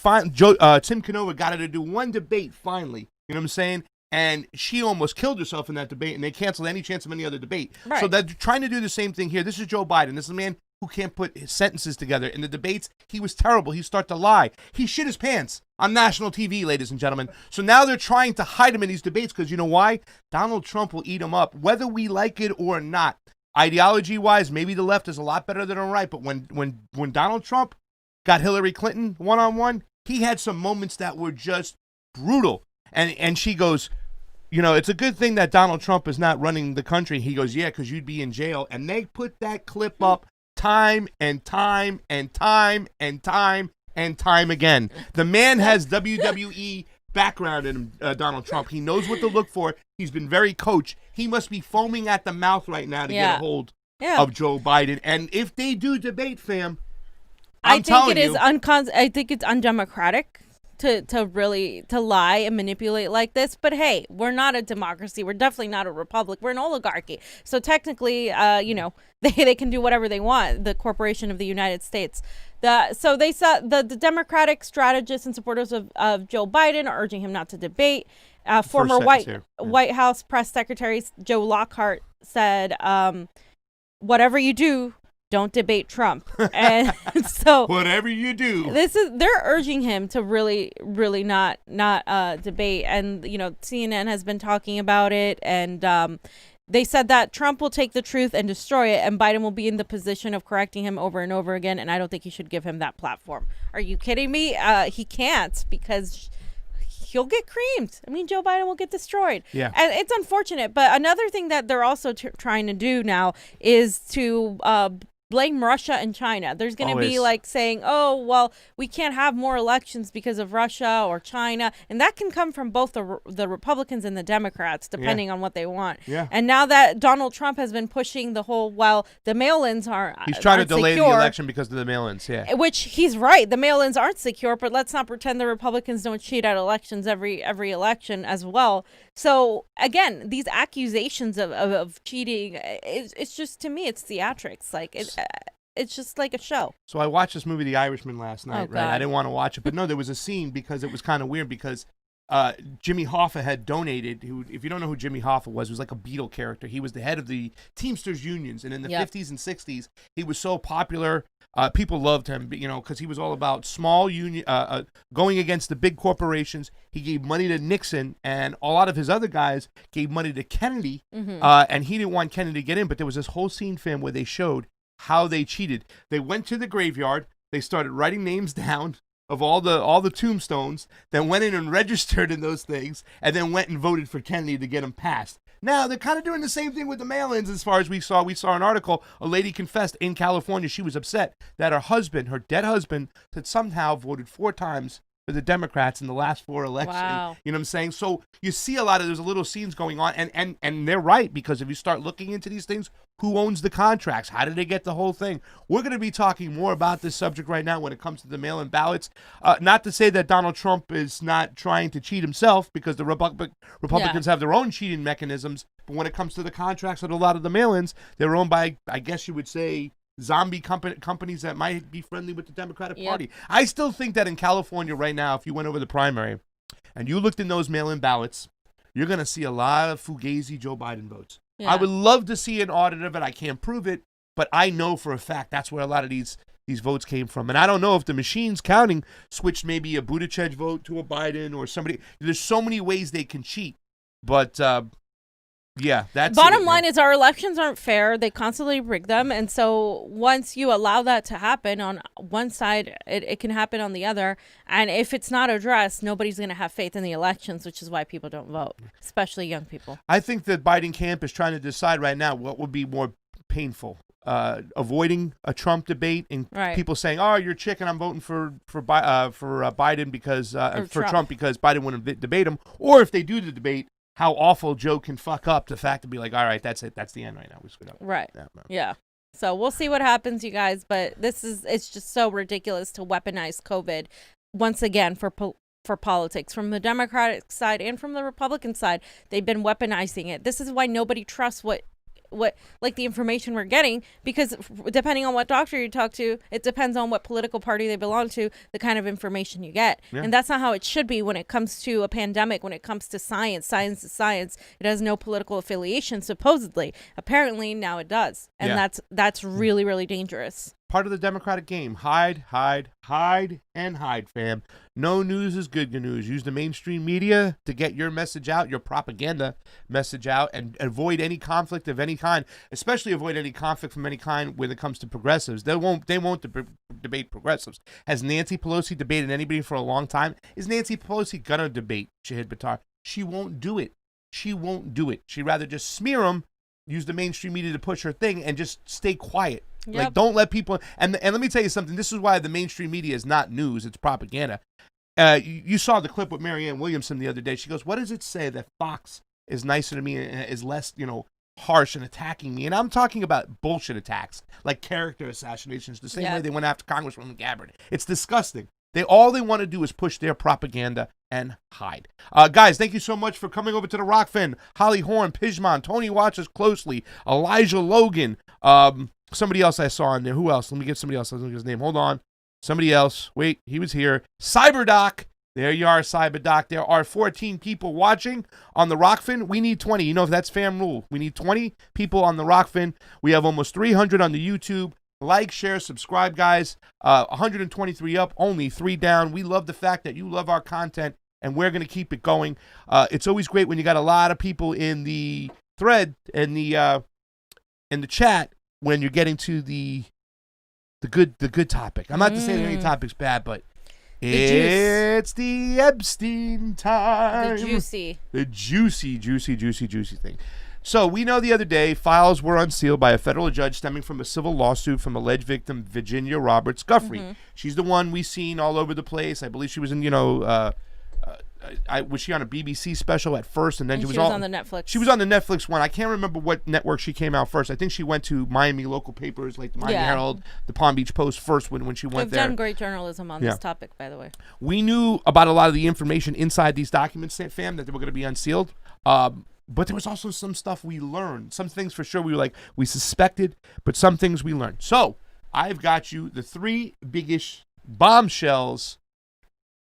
Speaker 1: Canova got her to do one debate finally. You know what I'm saying? And she almost killed herself in that debate, and they canceled any chance of any other debate. Right. So they're trying to do the same thing here. This is Joe Biden. This is a man, who can't put his sentences together. In the debates, he was terrible. He started to lie. He shit his pants on national TV, ladies and gentlemen. So now they're trying to hide him in these debates because you know why? Donald Trump will eat him up, whether we like it or not. Ideology-wise, maybe the left is a lot better than the right, but when Donald Trump got Hillary Clinton one-on-one, he had some moments that were just brutal. And she goes, you know, it's a good thing that Donald Trump is not running the country. He goes, yeah, because you'd be in jail. And they put that clip up time and time and time and time and time again. The man has WWE background in him, Donald Trump. He knows what to look for. He's been very coached. He must be foaming at the mouth right now to get a hold of Joe Biden. And if they do debate, fam, I think it's undemocratic to really lie and manipulate like this. But hey, we're not a democracy. We're definitely not a republic. We're an oligarchy. So technically, you know, they can do whatever they want. The corporation of the United States. So they saw the Democratic strategists and supporters of Joe Biden are urging him not to debate. Former White House press secretary Joe Lockhart said, "Whatever you do, don't debate Trump." And so whatever you do,
Speaker 2: they're urging him to really not debate. And you know, CNN has been talking about it, and they said that Trump will take the truth and destroy it, and Biden will be in the position of correcting him over and over again. And I don't think he should give him that platform. Are you kidding me? He can't, because he'll get creamed. I mean, Joe Biden will get destroyed.
Speaker 1: Yeah.
Speaker 2: And it's unfortunate. But another thing that they're also trying to do now is to blame Russia and China. There's going to be like saying, oh, well, we can't have more elections because of Russia or China. And that can come from both the Republicans and the Democrats, depending on what they want.
Speaker 1: Yeah.
Speaker 2: And now that Donald Trump has been pushing the whole, well, the mail-ins aren't
Speaker 1: He's trying to delay
Speaker 2: secure,
Speaker 1: the election because of the mail-ins,
Speaker 2: Which he's right. The mail-ins aren't secure, but let's not pretend the Republicans don't cheat at elections every election as well. So, again, these accusations of cheating, it's just, to me, it's theatrics. Like, it's just like a show.
Speaker 1: So I watched this movie, The Irishman, last night, right? I didn't want to watch it, but no, there was a scene because it was kind of weird because Jimmy Hoffa had donated. If you don't know who Jimmy Hoffa was like a Beatle character. He was the head of the Teamsters unions, and in the 50s and 60s, he was so popular. People loved him, you know, because he was all about small union, going against the big corporations. He gave money to Nixon, and a lot of his other guys gave money to Kennedy, and he didn't want Kennedy to get in. But there was this whole scene, fam, where they showed how they cheated. They went to the graveyard. They started writing names down of all the tombstones, then went in and registered in those things, and then went and voted for Kennedy to get him passed. Now, they're kind of doing the same thing with the mail-ins as far as we saw. We saw an article, a lady confessed in California she was upset that her dead husband, had somehow voted 4 times for the Democrats in the last 4 elections.
Speaker 2: Wow.
Speaker 1: You know what I'm saying? So you see there's a little scenes going on, and they're right, because if you start looking into these things, who owns the contracts? How did they get the whole thing? We're going to be talking more about this subject right now when it comes to the mail-in ballots. Not to say that Donald Trump is not trying to cheat himself, because the Republicans have their own cheating mechanisms, but when it comes to the contracts with a lot of the mail-ins, they're owned by, I guess you would say, zombie companies that might be friendly with the Democratic Party. I still think that in California right now, if you went over the primary and you looked in those mail-in ballots, you're going to see a lot of Fugazi Joe Biden votes. Yeah. I would love to see an audit of it. I can't prove it, but I know for a fact that's where a lot of these votes came from. And I don't know if the machines counting switched maybe a Buttigieg vote to a Biden or somebody. There's so many ways they can cheat, but yeah, that's
Speaker 2: bottom line is our elections aren't fair. They constantly rig them, and so once you allow that to happen on one side, it can happen on the other. And if it's not addressed, nobody's going to have faith in the elections, which is why people don't vote, especially young people.
Speaker 1: I think the Biden camp is trying to decide right now what would be more painful: avoiding a Trump debate and people saying, "Oh, you're chicken. I'm voting for Biden because for Trump because Biden wouldn't debate him," or if they do the debate, how awful Joe can fuck up the fact to be like, all right, that's it. That's the end right now. We screwed up.
Speaker 2: Right. Yeah. So we'll see what happens, you guys. But it's just so ridiculous to weaponize COVID once again for politics. From the Democratic side and from the Republican side, they've been weaponizing it. This is why nobody trusts what like the information we're getting, because depending on what doctor you talk to, it depends on what political party they belong to, the kind of information you get.
Speaker 1: Yeah.
Speaker 2: And that's not how it should be when it comes to a pandemic, when it comes to science. Science is science. It has no political affiliation, supposedly. Apparently now it does. And
Speaker 1: Yeah.
Speaker 2: that's really, really dangerous.
Speaker 1: Part of the Democratic game. Hide, and hide, fam. No news is good news. Use the mainstream media to get your message out, your propaganda message out, and avoid any conflict of any kind, especially avoid any conflict from any kind when it comes to progressives. They won't debate progressives. Has Nancy Pelosi debated anybody for a long time? Is Nancy Pelosi going to debate Shahid Buttar? She won't do it. She'd rather just smear them, use the mainstream media to push her thing, and just stay quiet.
Speaker 2: Yep.
Speaker 1: Like, don't let people, and let me tell you something, this is why the mainstream media is not news, it's propaganda. You saw the clip with Marianne Williamson the other day. She goes, what does it say that Fox is nicer to me and is less, harsh and attacking me? And I'm talking about bullshit attacks, like character assassinations, the same way they went after Congresswoman Gabbard. It's disgusting. All they want to do is push their propaganda and hide. Guys, thank you so much for coming over to the ROKFIN. Holly Horn, Pijman, Tony watches closely, Elijah Logan, somebody else I saw in there. Who else? Let me get somebody else. Let me get his name. Hold on. Somebody else. Wait, he was here. CyberDoc. There you are, CyberDoc. There are 14 people watching on the ROKFIN. We need 20. You know, if that's fam rule. We need 20 people on the ROKFIN. We have almost 300 on the YouTube. Like, share, subscribe, guys. 123 up, only 3 down. We love the fact that you love our content, and we're going to keep it going. It's always great when you got a lot of people in the thread and in the chat when you're getting to the good topic. I'm not to say that any topic's bad, but it's the Epstein time. The juicy thing. So we know the other day files were unsealed by a federal judge stemming from a civil lawsuit from alleged victim Virginia Roberts Guffrey. Mm-hmm. She's the one we've seen all over the place. I believe she was in, was she on a BBC special at first, and then she was
Speaker 2: on the Netflix.
Speaker 1: She was on the Netflix one. I can't remember what network she came out first. I think she went to Miami local papers like the Miami Herald, the Palm Beach Post first when she went there.
Speaker 2: They've done great journalism on this topic, by the way.
Speaker 1: We knew about a lot of the information inside these documents, fam, that they were going to be unsealed. But there was also some stuff we learned. Some things for sure we suspected, but some things we learned. So I've got you the 3 biggest bombshells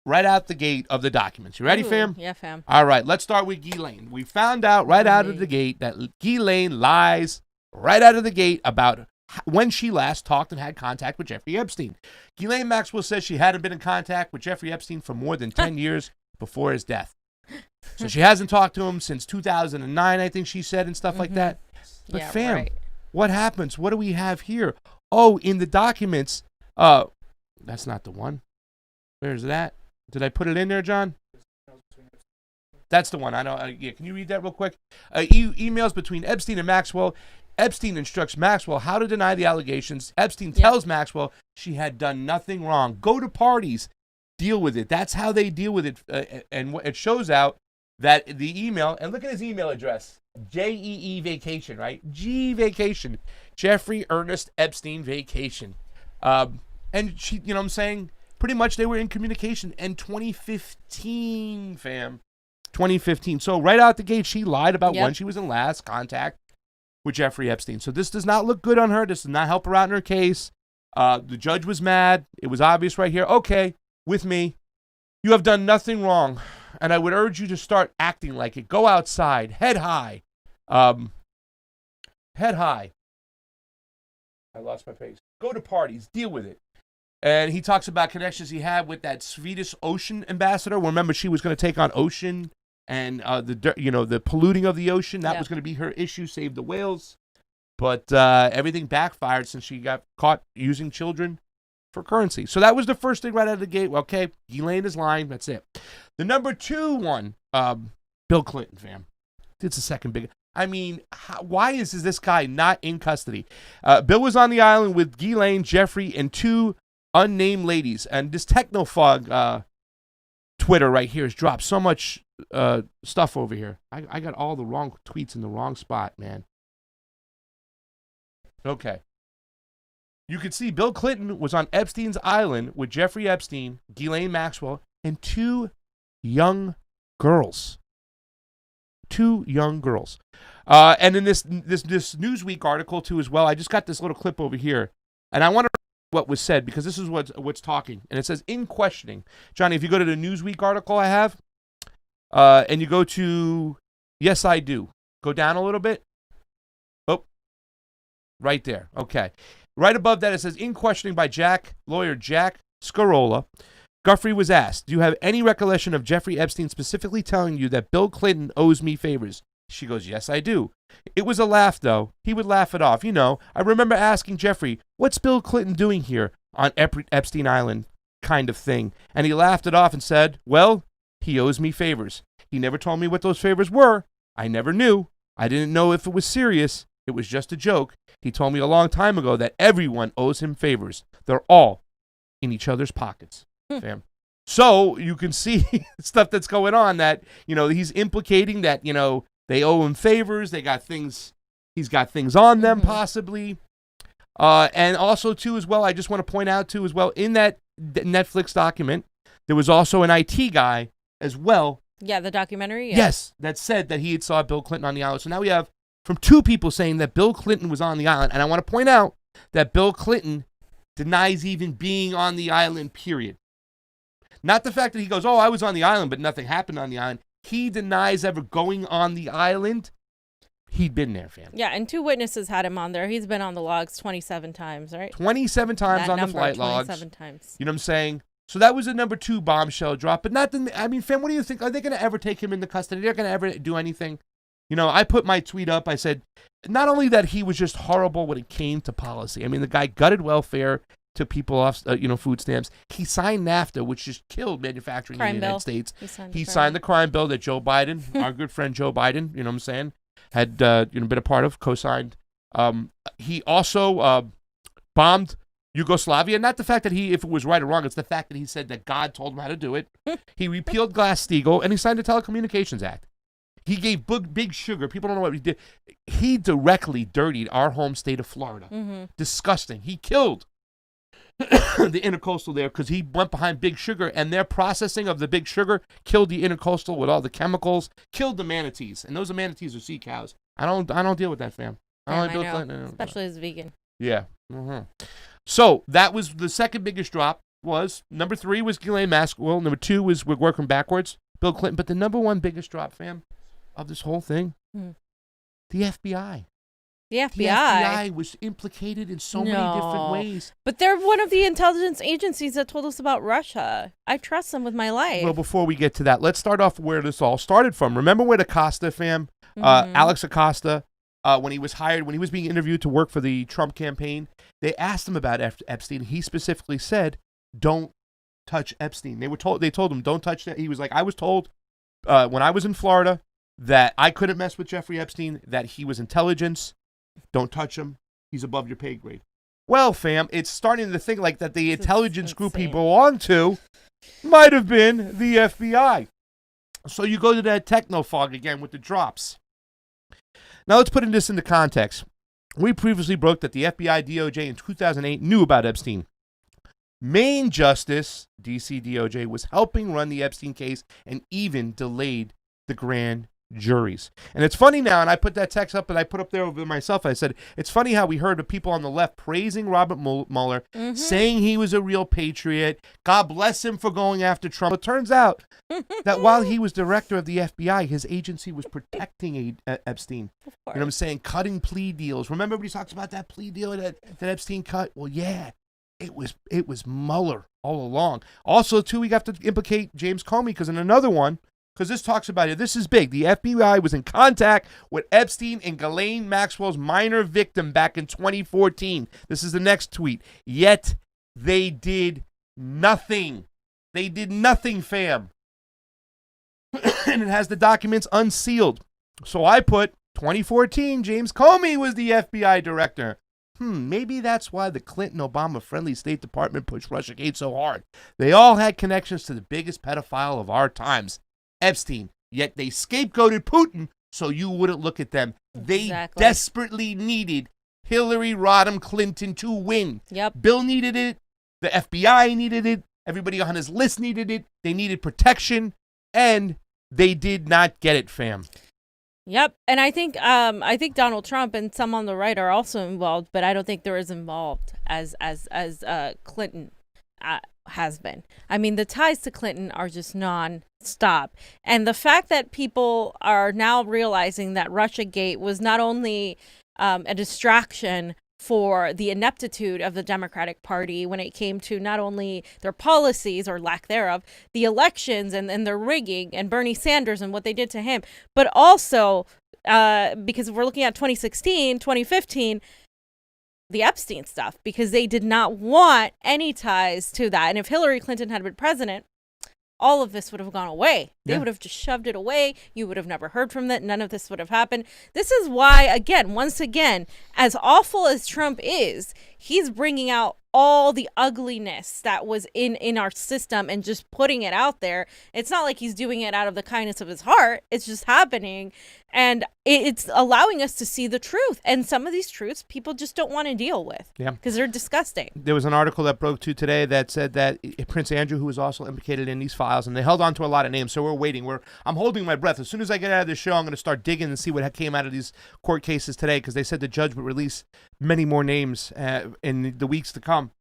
Speaker 1: right out the gate of the documents. You ready, fam?
Speaker 2: Yeah, fam.
Speaker 1: All right, let's start with Ghislaine. We found out right out of the gate that Ghislaine lies right out of the gate about when she last talked and had contact with Jeffrey Epstein. Ghislaine Maxwell says she hadn't been in contact with Jeffrey Epstein for more than 10 years before his death. So she hasn't talked to him since 2009, I think she said, and stuff like that. But fam, what happens? What do we have here? Oh, in the documents, that's not the one. Where's that? Did I put it in there, John? That's the one. I know. Can you read that real quick? Emails between Epstein and Maxwell. Epstein instructs Maxwell how to deny the allegations. Epstein tells Maxwell she had done nothing wrong. Go to parties. Deal with it. That's how they deal with it. And it shows out that the email, and look at his email address. JEE Vacation, right? G Vacation. Jeffrey Ernest Epstein Vacation. And she, you know what I'm saying? Pretty much they were in communication in 2015, fam. 2015. So right out the gate, she lied about when she was in last contact with Jeffrey Epstein. So this does not look good on her. This does not help her out in her case. The judge was mad. It was obvious right here. Okay, with me, you have done nothing wrong. And I would urge you to start acting like it. Go outside. Head high. Head high. I lost my face. Go to parties. Deal with it. And he talks about connections he had with that Swedish ocean ambassador. Remember, she was going to take on ocean and the polluting of the ocean. That was going to be her issue, save the whales. But everything backfired since she got caught using children for currency. So that was the first thing right out of the gate. Well, okay, Ghislaine is lying. That's it. The number 2 one, Bill Clinton, fam. It's the second big. I mean, why is this guy not in custody? Bill was on the island with Ghislaine, Jeffrey, and 2 unnamed ladies. And this Technofog Twitter right here has dropped so much stuff over here. I got all the wrong tweets in the wrong spot, man. Okay. You can see Bill Clinton was on Epstein's island with Jeffrey Epstein, Ghislaine Maxwell, and 2 young girls. 2 young girls. And in this Newsweek article too as well, I just got this little clip over here, and I want to read what was said because this is what's talking, and it says in questioning. Johnny, if you go to the Newsweek article I have, and you go to Yes I Do, go down a little bit. Oh, right there. Okay, right above that it says in questioning by lawyer Jack Scarola. Guthrie was asked, "Do you have any recollection of Jeffrey Epstein specifically telling you that Bill Clinton owes me favors?" She goes, "Yes, I do." It was a laugh, though. He would laugh it off. I remember asking Jeffrey, "What's Bill Clinton doing here on Epstein Island?" kind of thing. And he laughed it off and said, "Well, he owes me favors. He never told me what those favors were. I never knew. I didn't know if it was serious. It was just a joke. He told me a long time ago that everyone owes him favors. They're all in each other's pockets." Fam. So you can see stuff that's going on that, he's implicating that, they owe him favors. He's got things on them possibly. And also too as well, I just want to point out too as well, in that Netflix document, there was also an IT guy as well. Yeah,
Speaker 2: the documentary. Yeah.
Speaker 1: Yes, that said that he had saw Bill Clinton on the island. So now we have from 2 people saying that Bill Clinton was on the island. And I want to point out that Bill Clinton denies even being on the island, period. Not the fact that he goes, "Oh, I was on the island, but nothing happened on the island." He denies ever going on the island. He'd been there, fam.
Speaker 2: Yeah, and 2 witnesses had him on there. He's been on the logs 27 times, right?
Speaker 1: 27 times on the flight logs.
Speaker 2: 27 times.
Speaker 1: You know what I'm saying? So that was a number 2 bombshell drop. But fam, what do you think? Are they going to ever take him into custody? They're going to ever do anything? I put my tweet up. I said, not only that he was just horrible when it came to policy. I mean, the guy gutted welfare, took people off, food stamps. He signed NAFTA, which just killed manufacturing in the United States. He signed the crime bill that Joe Biden, our good friend Joe Biden, you know what I'm saying, had been a part of, co-signed. He also bombed Yugoslavia. Not the fact that if it was right or wrong, it's the fact that he said that God told him how to do it. He repealed Glass-Steagall, and he signed the Telecommunications Act. He gave big sugar. People don't know what he did. He directly dirtied our home state of Florida. Disgusting. He killed the intercoastal there because he went behind Big Sugar, and their processing of the Big Sugar killed the intercoastal with all the chemicals, killed the manatees, and those manatees are sea cows. I don't deal with that, fam.
Speaker 2: I know. Especially as vegan.
Speaker 1: Yeah. So that was the second biggest drop. Was number 3 was Ghislaine Maxwell. Number 2 was, we're working backwards, Bill Clinton. But the number 1 biggest drop, fam, of this whole thing, the FBI.
Speaker 2: The FBI.
Speaker 1: The FBI was implicated in so many different ways.
Speaker 2: But they're one of the intelligence agencies that told us about Russia. I trust them with my life.
Speaker 1: Well, before we get to that, let's start off where this all started from. Remember with Acosta, fam? Alex Acosta, when he was hired, when he was being interviewed to work for the Trump campaign, they asked him about Epstein. He specifically said, "Don't touch Epstein." They told him, "Don't touch that." He was like, "I was told when I was in Florida that I couldn't mess with Jeffrey Epstein, that he was intelligence. Don't touch him. He's above your pay grade." Well, fam, it's starting to think like that the intelligence group he belonged to might have been the FBI. So you go to that techno fog again with the drops. Now let's put this into context. We previously broke that the FBI DOJ in 2008 knew about Epstein. Main Justice, DC DOJ, was helping run the Epstein case and even delayed the grand juries. And it's funny now, and I put that text up and I put up there over myself. I said, it's funny how we heard of people on the left praising Robert Mueller, saying he was a real patriot. God bless him for going after Trump. It turns out that while he was director of the FBI, his agency was protecting Epstein. You know what I'm saying? Cutting plea deals. Remember everybody talks about that plea deal that Epstein cut? Well, yeah, it was Mueller all along. Also, too, we have to implicate James Comey because in another one, because this talks about it. This is big. The FBI was in contact with Epstein and Ghislaine Maxwell's minor victim back in 2014. This is the next tweet. Yet they did nothing. They did nothing, fam. And it has the documents unsealed. So I put 2014, James Comey was the FBI director. Maybe that's why the Clinton-Obama friendly State Department pushed Russiagate so hard. They all had connections to the biggest pedophile of our times, Epstein, yet they scapegoated Putin so you wouldn't look at them. They desperately needed Hillary Rodham Clinton to win.
Speaker 2: Yep.
Speaker 1: Bill needed it. The FBI needed it. Everybody on his list needed it. They needed protection, and they did not get it, fam.
Speaker 2: Yep, and I think Donald Trump and some on the right are also involved, but I don't think they're as involved as Clinton has been. I mean, the ties to Clinton are just non-stop, and the fact that people are now realizing that RussiaGate was not only a distraction for the ineptitude of the Democratic Party when it came to not only their policies or lack thereof, the elections and their rigging and Bernie Sanders and what they did to him, but also because if we're looking at 2016, 2015, the Epstein stuff, because they did not want any ties to that. And if Hillary Clinton had been president, all of this would have gone away. They would have just shoved it away. You would have never heard from that. None of this would have happened. This is why, again, once again, as awful as Trump is, he's bringing out all the ugliness that was in our system and just putting it out there. It's not like he's doing it out of the kindness of his heart. It's just happening. And it's allowing us to see the truth. And some of these truths people just don't want to deal with because they're disgusting.
Speaker 1: There was an article that broke too today that said that Prince Andrew, who was also implicated in these files, and they held on to a lot of names. So we're waiting. I'm holding my breath. As soon as I get out of this show, I'm going to start digging and see what came out of these court cases today, because they said the judge would release many more names in the weeks to come.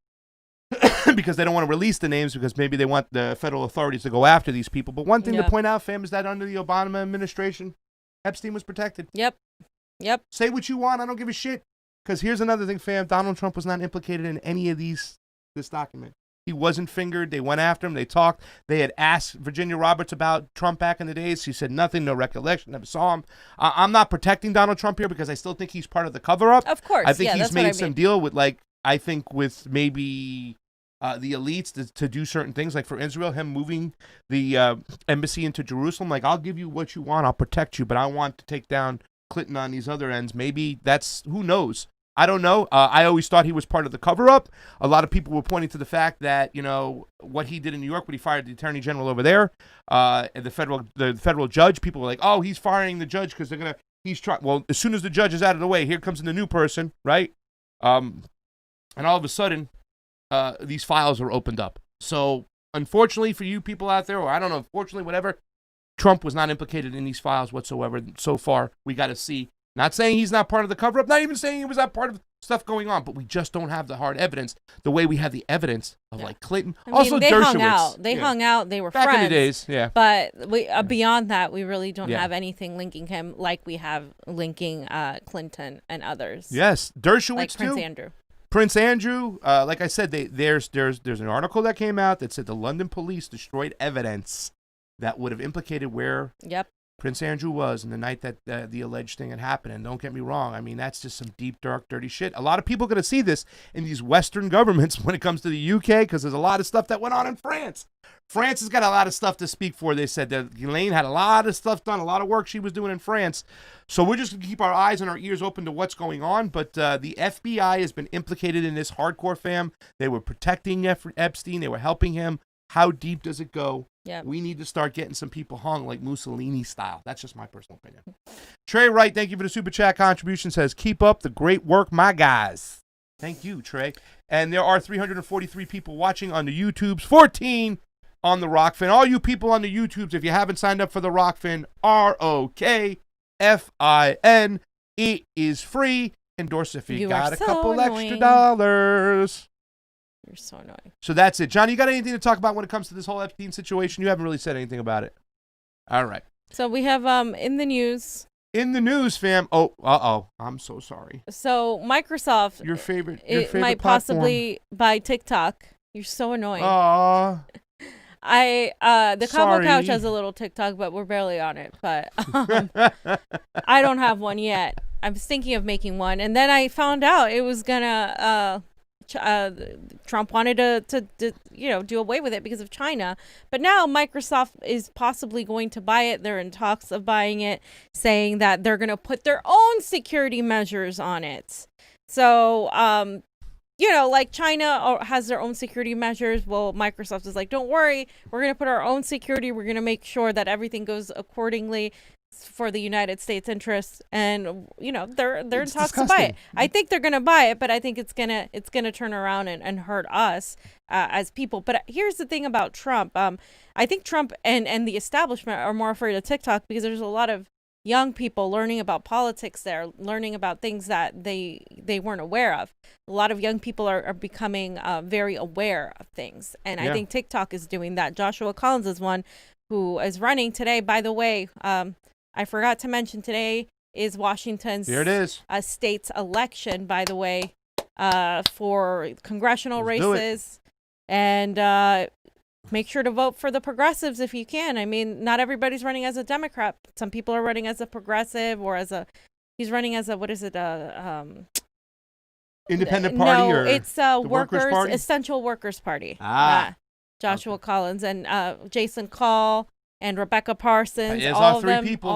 Speaker 1: Because they don't want to release the names because maybe they want the federal authorities to go after these people. But one thing to point out, fam, is that under the Obama administration, Epstein was protected.
Speaker 2: Yep.
Speaker 1: Say what you want. I don't give a shit. Because here's another thing, fam. Donald Trump was not implicated in any of this document. He wasn't fingered. They went after him. They talked. They had asked Virginia Roberts about Trump back in the days. She said nothing, no recollection, never saw him. I'm not protecting Donald Trump here because I still think he's part of the cover-up.
Speaker 2: Of course.
Speaker 1: I think he's made some deal with, with maybe the elites to do certain things. Like for Israel, him moving the embassy into Jerusalem. I'll give you what you want. I'll protect you. But I want to take down Clinton on these other ends. Maybe that's, who knows? I don't know. I always thought he was part of the cover-up. A lot of people were pointing to the fact that, what he did in New York when he fired the attorney general over there, and the federal judge, people were like, oh, he's firing the judge because he's trying. Well, as soon as the judge is out of the way, here comes the new person, right? And all of a sudden, these files are opened up. So, unfortunately for you people out there, or I don't know, fortunately, whatever, Trump was not implicated in these files whatsoever. So far, we got to see. Not saying he's not part of the cover-up, not even saying he was not part of stuff going on, but we just don't have the hard evidence the way we have the evidence of Clinton.
Speaker 2: I mean, they hung out. They hung out. They were
Speaker 1: back
Speaker 2: friends.
Speaker 1: In the days,
Speaker 2: But beyond that, we really don't have anything linking him like we have linking Clinton and others.
Speaker 1: Yes, Dershowitz
Speaker 2: like
Speaker 1: too.
Speaker 2: Prince Andrew.
Speaker 1: Prince Andrew, like I said, there's an article that came out that said the London police destroyed evidence that would have implicated where Prince Andrew was in the night that the alleged thing had happened. And don't get me wrong, I mean, that's just some deep, dark, dirty shit. A lot of people are going to see this in these Western governments when it comes to the UK, because there's a lot of stuff that went on in France. France has got a lot of stuff to speak for. They said that Ghislaine had a lot of stuff done, a lot of work she was doing in France. So we're just going to keep our eyes and our ears open to what's going on. But the FBI has been implicated in this hardcore, fam. They were protecting Epstein. They were helping him. How deep does it go?
Speaker 2: Yep.
Speaker 1: We need to start getting some people hung like Mussolini style. That's just my personal opinion. Trey Wright, thank you for the super chat contribution. Says, keep up the great work, my guys. Thank you, Trey. And there are 343 people watching on the YouTubes, 14 on the ROKFIN. All you people on the YouTubes, if you haven't signed up for the ROKFIN, ROKFIN, it is free. Endorse if you got a couple extra dollars.
Speaker 2: You're so annoying.
Speaker 1: So that's it. John, you got anything to talk about when it comes to this whole Epstein situation? You haven't really said anything about it. All right.
Speaker 2: So we have in the news.
Speaker 1: In the news, fam. Oh, I'm so sorry.
Speaker 2: So Microsoft,
Speaker 1: your favorite
Speaker 2: might possibly buy TikTok. You're so annoying.
Speaker 1: Aww.
Speaker 2: The Convo Couch has a little TikTok, but we're barely on it. But I don't have one yet. I was thinking of making one, and then I found out it was gonna Trump wanted to do away with it because of China, but now Microsoft is possibly going to buy it. They're in talks of buying it, saying that they're going to put their own security measures on it. So, like China has their own security measures. Well, Microsoft is like, don't worry, we're going to put our own security. We're going to make sure that everything goes accordingly for the United States interests, and they're in talks to buy it. I think they're gonna buy it, but I think it's gonna turn around and hurt us as people. But here's the thing about Trump. I think Trump and the establishment are more afraid of TikTok because there's a lot of young people learning about politics there, learning about things that they weren't aware of. A lot of young people are becoming very aware of things. And I think TikTok is doing that. Joshua Collins is one who is running today. By the way, I forgot to mention today is Washington's state's election, by the way, for congressional races. And make sure to vote for the progressives if you can. I mean, not everybody's running as a Democrat. Some people are running as a progressive or he's running as a, what is it?
Speaker 1: Independent party?
Speaker 2: No,
Speaker 1: or
Speaker 2: it's
Speaker 1: Workers' Party?
Speaker 2: Essential Workers Party. Joshua
Speaker 1: Okay.
Speaker 2: Collins and Jason Call and Rebecca Parsons.
Speaker 1: All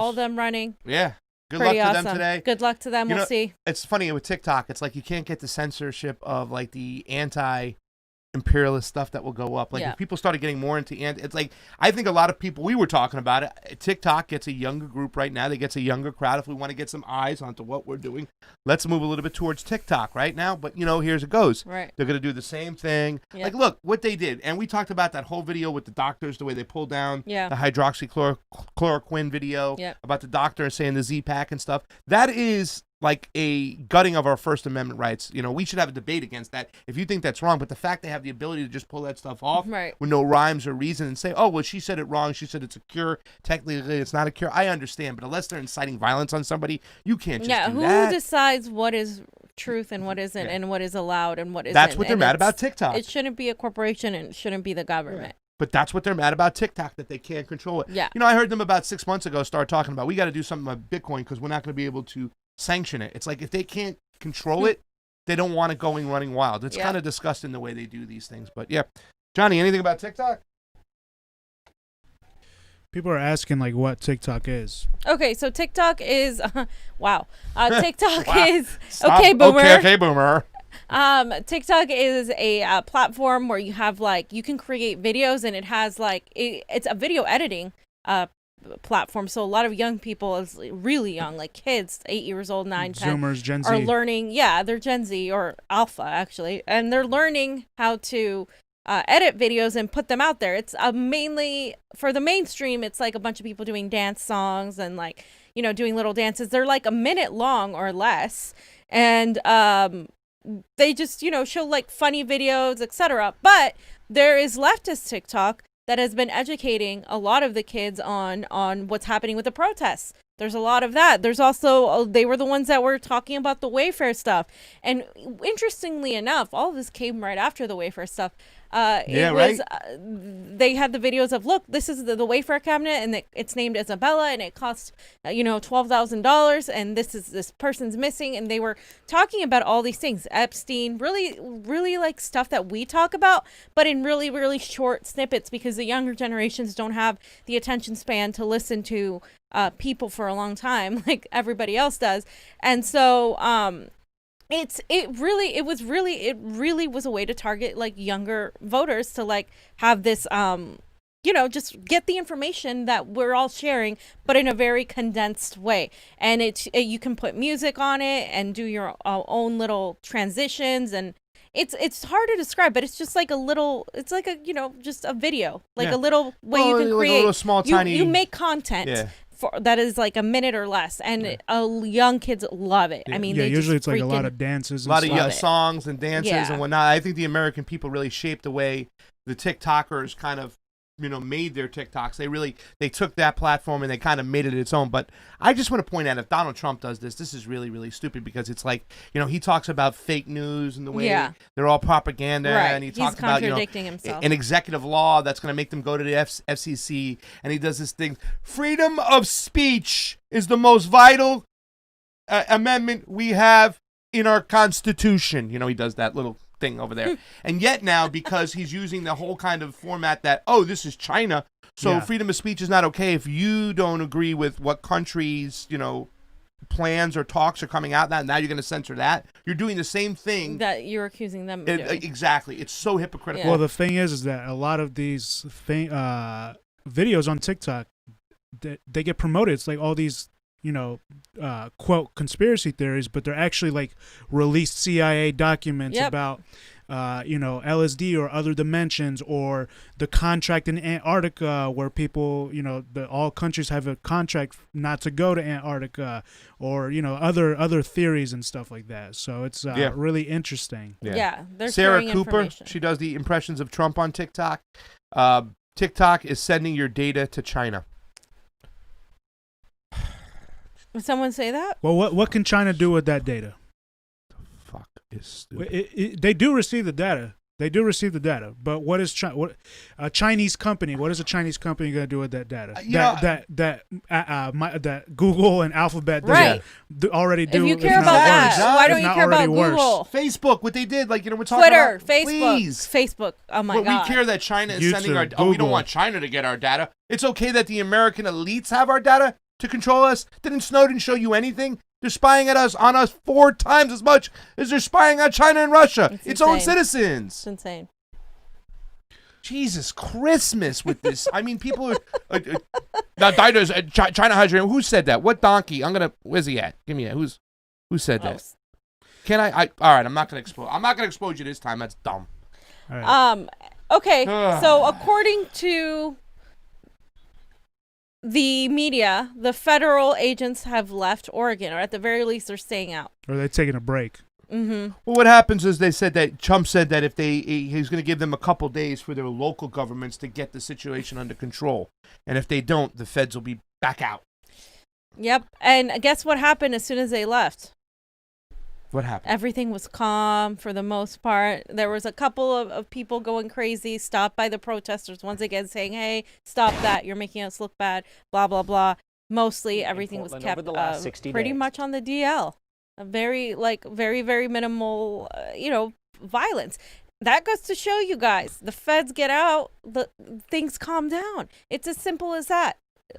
Speaker 2: of them running.
Speaker 1: Yeah. Good
Speaker 2: Pretty
Speaker 1: luck to
Speaker 2: awesome.
Speaker 1: them today.
Speaker 2: Good luck to them. We'll see.
Speaker 1: It's funny with TikTok. It's like you can't get the censorship of like the anti-imperialist stuff that will go up. Like if people started getting more into it's like I think a lot of people, we were talking about it. TikTok gets a younger group right now. They gets a younger crowd. If we want to get some eyes onto what we're doing, let's move a little bit towards TikTok right now. But here's it goes.
Speaker 2: Right.
Speaker 1: They're gonna do the same thing. Like look what they did, and we talked about that whole video with the doctors, the way they pulled down the hydroxychloroquine video about the doctor saying the Z-Pack and stuff. That is like a gutting of our First Amendment rights. We should have a debate against that if you think that's wrong. But the fact they have the ability to just pull that stuff off with no rhymes or reason and say, oh, well, she said it wrong. She said it's a cure. Technically, it's not a cure. I understand. But unless they're inciting violence on somebody, you can't just do that.
Speaker 2: Who decides what is truth and what isn't and what is allowed and what isn't?
Speaker 1: That's what they're mad about TikTok.
Speaker 2: It shouldn't be a corporation and it shouldn't be the government.
Speaker 1: But that's what they're mad about TikTok, that they can't control it.
Speaker 2: Yeah.
Speaker 1: I heard them about 6 months ago start talking about we got to do something about Bitcoin because we're not going to be able to sanction it. It's like if they can't control it, they don't want it running wild. It's kind of disgusting the way they do these things. But Johnny, anything about TikTok?
Speaker 3: People are asking like what TikTok is.
Speaker 2: Okay, so TikTok is wow. TikTok is
Speaker 1: Stop.
Speaker 2: Okay, boomer.
Speaker 1: Okay, boomer.
Speaker 2: TikTok is a platform where you have you can create videos and it has it's a video editing platform. So a lot of young people, is really young, like kids, 8 years old, 9, 10,
Speaker 3: Zoomers, Gen Z,
Speaker 2: are learning. Yeah, they're Gen Z or Alpha actually, and they're learning how to edit videos and put them out there. It's mainly for the mainstream. It's like a bunch of people doing dance songs and doing little dances. They're like a minute long or less, and they just show funny videos, etc. But there is leftist TikTok that has been educating a lot of the kids on what's happening with the protests. There's a lot of that. There's also, they were the ones that were talking about the Wayfair stuff. And interestingly enough, all of this came right after the Wayfair stuff. They had the videos of, look, this is the Wayfair cabinet, and it's named Isabella, and it cost, $12,000, and this person's missing. And they were talking about all these things. Epstein, really, really like stuff that we talk about, but in really, really short snippets, because the younger generations don't have the attention span to listen to people for a long time like everybody else does. And so it really was a way to target younger voters to have this just get the information that we're all sharing, but in a very condensed way. And you can put music on it and do your own little transitions, and it's hard to describe, but it's just it's like a just a video, a little way you can create
Speaker 1: a little small tiny.
Speaker 2: You make content. That is a minute or less, and young kids love it. I mean,
Speaker 3: usually it's a lot of dances,
Speaker 1: a lot of songs and dances and whatnot. I think the American people really shaped the way the TikTokers kind of made their TikToks. They took that platform and they kind of made it its own. But I just want to point out, if Donald Trump does this is really, really stupid, because it's he talks about fake news and the way they're all propaganda, and he talks about
Speaker 2: himself.
Speaker 1: An executive law that's going to make them go to the FCC, and he does this thing. Freedom of speech is the most vital amendment we have in our Constitution. He does that little thing over there. And yet now, because he's using the whole kind of format that, this is China, so freedom of speech is not okay if you don't agree with what countries, plans or talks are coming out, now you're going to censor that. You're doing the same thing
Speaker 2: that you're accusing them of doing.
Speaker 1: Exactly. It's so hypocritical.
Speaker 3: Well, the thing is that a lot of these videos on TikTok, they get promoted. It's like all these quote conspiracy theories, but they're actually released CIA documents about LSD or other dimensions, or the contract in Antarctica where people, all countries have a contract not to go to Antarctica, or other theories and stuff like that. So it's really interesting.
Speaker 2: Yeah, they're
Speaker 1: Sarah
Speaker 2: sharing
Speaker 1: Cooper,
Speaker 2: information.
Speaker 1: she does the impressions of Trump on TikTok. TikTok is sending your data to China.
Speaker 2: Would someone say that?
Speaker 3: Well, what can China do with that data?
Speaker 1: The fuck is stupid.
Speaker 3: They do receive the data. They do receive the data, but what is a Chinese company? What is a Chinese company going to do with that data? That Google and Alphabet already do.
Speaker 2: If you care about that, why don't you care about Google?
Speaker 1: Facebook, what they did, we're talking
Speaker 2: Twitter,
Speaker 1: about
Speaker 2: Facebook, Facebook. Oh my God.
Speaker 1: We care that China is
Speaker 3: YouTube,
Speaker 1: sending our.
Speaker 3: Google.
Speaker 1: We don't want China to get our data. It's okay that the American elites have our data to control us. Didn't Snowden show you anything? They're spying on us 4 times as much as they're spying on China and Russia. Its own citizens.
Speaker 2: It's insane.
Speaker 1: Jesus Christmas with this. I mean, people are... China has your... Who said that? What donkey? Where's he at? Give me that. Who said that? Can I... All right, I'm not going to expose... I'm not going to expose you this time. That's dumb.
Speaker 3: All right.
Speaker 2: Okay, so according to the media, the federal agents have left Oregon, or at the very least, they're staying out.
Speaker 3: Or they're taking a break.
Speaker 2: Mm-hmm.
Speaker 1: Well, what happens is they said that Trump said that if he's going to give them a couple days for their local governments to get the situation under control, and if they don't, the feds will be back out.
Speaker 2: Yep, and guess what happened as soon as they left?
Speaker 1: What happened?
Speaker 2: Everything was calm for the most part. There was a couple of people going crazy, stopped by the protesters once again saying, hey, stop that. You're making us look bad, blah, blah, blah. Mostly everything was kept pretty much on the DL. A very, very, very minimal, violence. That goes to show you guys, the feds get out, things calm down. It's as simple as that.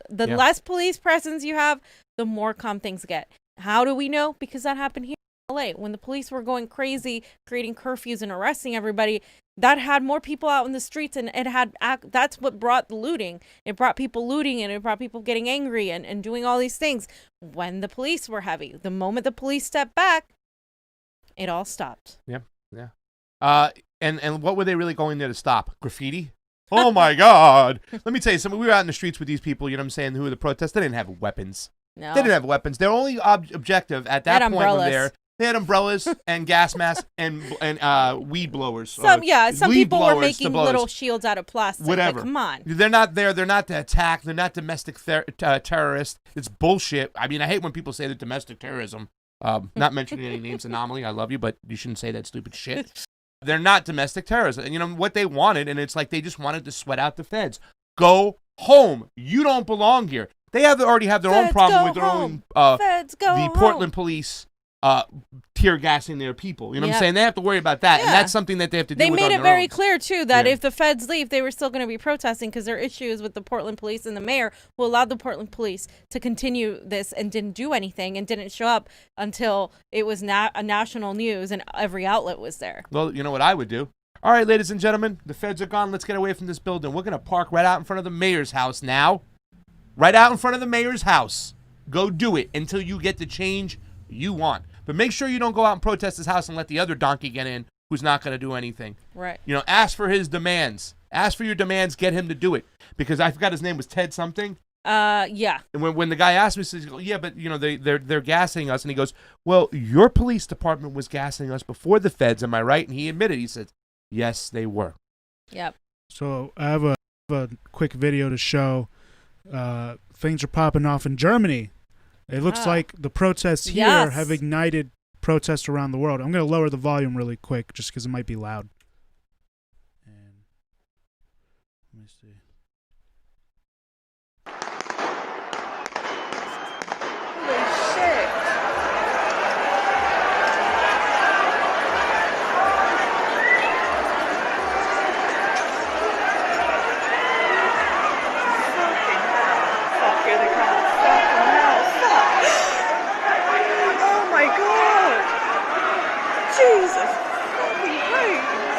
Speaker 2: The less police presence you have, the more calm things get. How do we know? Because that happened here. LA, when the police were going crazy, creating curfews and arresting everybody, that had more people out in the streets, and that's what brought the looting. It brought people looting, and it brought people getting angry and doing all these things when the police were heavy. The moment the police stepped back, it all stopped.
Speaker 1: Yeah. And what were they really going there to stop? Graffiti? Oh my God. Let me tell you something. We were out in the streets with these people, you know what I'm saying, who were the protests. They didn't have weapons.
Speaker 2: No.
Speaker 1: They didn't have weapons. Their only objective at that point
Speaker 2: umbrellas.
Speaker 1: They had umbrellas and gas masks and weed blowers.
Speaker 2: Some people were making little shields out of plastic.
Speaker 1: Whatever.
Speaker 2: Like, come on.
Speaker 1: They're not there. They're not to attack. They're not domestic terrorists. It's bullshit. I mean, I hate when people say that domestic terrorism. Not mentioning any names, Anomaly. I love you, but you shouldn't say that stupid shit. They're not domestic terrorists. And you know what they wanted, and it's like they just wanted to sweat out the feds. Go home. You don't belong here. They already have their own problem with their own Portland police tear gassing their people. You know what I'm saying? They have to worry about that, and that's something that they have to do.
Speaker 2: They
Speaker 1: with
Speaker 2: made
Speaker 1: on
Speaker 2: it
Speaker 1: their
Speaker 2: very
Speaker 1: own.
Speaker 2: clear too that if the feds leave, they were still going to be protesting because their issues with the Portland police and the mayor who allowed the Portland police to continue this and didn't do anything and didn't show up until it was a national news and every outlet was there.
Speaker 1: Well, you know what I would do? All right, ladies and gentlemen, the feds are gone. Let's get away from this building. We're going to park right out in front of the mayor's house now. Right out in front of the mayor's house. Go do it until you get the change you want. But make sure you don't go out and protest his house and let the other donkey get in who's not going to do anything.
Speaker 2: Right.
Speaker 1: Ask for his demands. Ask for your demands. Get him to do it. Because I forgot his name was Ted something.
Speaker 2: Yeah.
Speaker 1: And when the guy asked me, he says, yeah, but, they're gassing us. And he goes, well, your police department was gassing us before the feds. Am I right? And he admitted, he said, yes, they were.
Speaker 2: Yep.
Speaker 3: So I have a quick video to show things are popping off in Germany. It looks like the protests here have ignited protests around the world. I'm going to lower the volume really quick just because it might be loud. And let me see.
Speaker 2: Holy shit.
Speaker 4: Here they come. Oh my God! Jesus fucking Christ!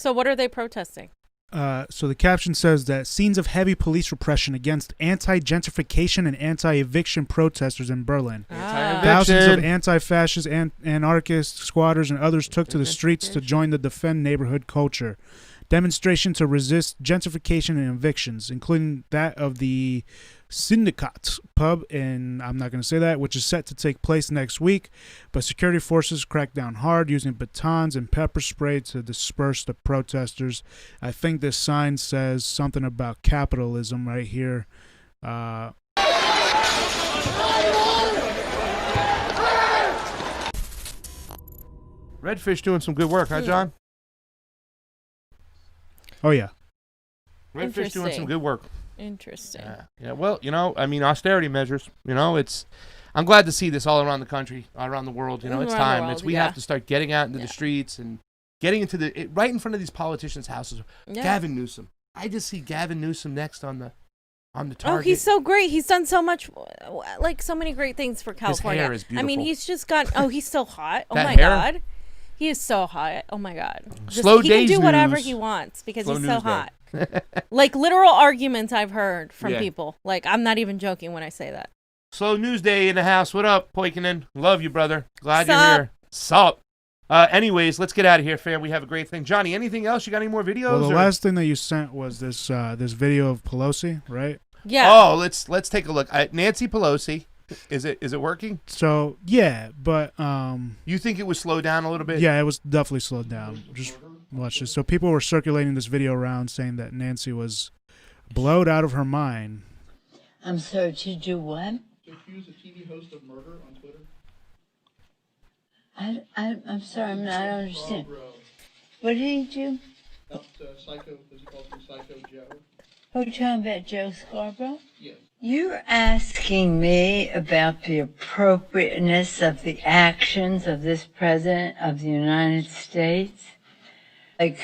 Speaker 2: So what are they protesting?
Speaker 3: So the caption says that scenes of heavy police repression against anti-gentrification and anti-eviction protesters in Berlin. Thousands of anti-fascist, anarchist, squatters, and others took to the streets to join the Defend Neighborhood culture. Demonstration to resist gentrification and evictions, including that of the Syndikat pub, and I'm not going to say that, which is set to take place next week. But security forces cracked down hard, using batons and pepper spray to disperse the protesters. I think this sign says something about capitalism right here.
Speaker 1: Redfish doing some good work, huh, John?
Speaker 3: Oh, yeah.
Speaker 1: Redfish doing some good work.
Speaker 2: Interesting.
Speaker 1: Yeah. Well, I mean, austerity measures. I'm glad to see this all around the country, all around the world. It's time. We have to start getting out into the streets and getting into right in front of these politicians' houses. Yeah. Gavin Newsom. I just see Gavin Newsom next on the target.
Speaker 2: Oh, he's so great. He's done so much, so many great things for California.
Speaker 1: His hair is beautiful.
Speaker 2: I mean, he's just got. Oh, he's so hot. Oh my God. He is so hot. Oh my God. He can do whatever he wants because he's so hot. Like literal arguments I've heard from people. Like, I'm not even joking when I say that.
Speaker 1: Slow news day in the house. What up, Poikinen? Love you, brother. Glad you're here. Sup? Anyways, let's get out of here, fam. We have a great thing. Johnny, anything else? You got any more videos?
Speaker 3: Well, the last thing that you sent was this video of Pelosi, right?
Speaker 2: Yeah.
Speaker 1: Oh, let's take a look. Nancy Pelosi. Is it working?
Speaker 3: So yeah, but
Speaker 1: you think it was slowed down a little bit?
Speaker 3: Yeah, it was definitely slowed down. Just watch this. So people were circulating this video around saying that Nancy was blowed out of her mind.
Speaker 4: I'm sorry, to do what?
Speaker 5: To accuse a TV host of murder on Twitter.
Speaker 4: I'm sorry, I don't understand. What did he do?
Speaker 5: Psycho, because he calls him Psycho Joe.
Speaker 4: Oh, you're talking about Joe Scarborough?
Speaker 5: Yes.
Speaker 4: You're asking me about the appropriateness of the actions of this President of the United States? Like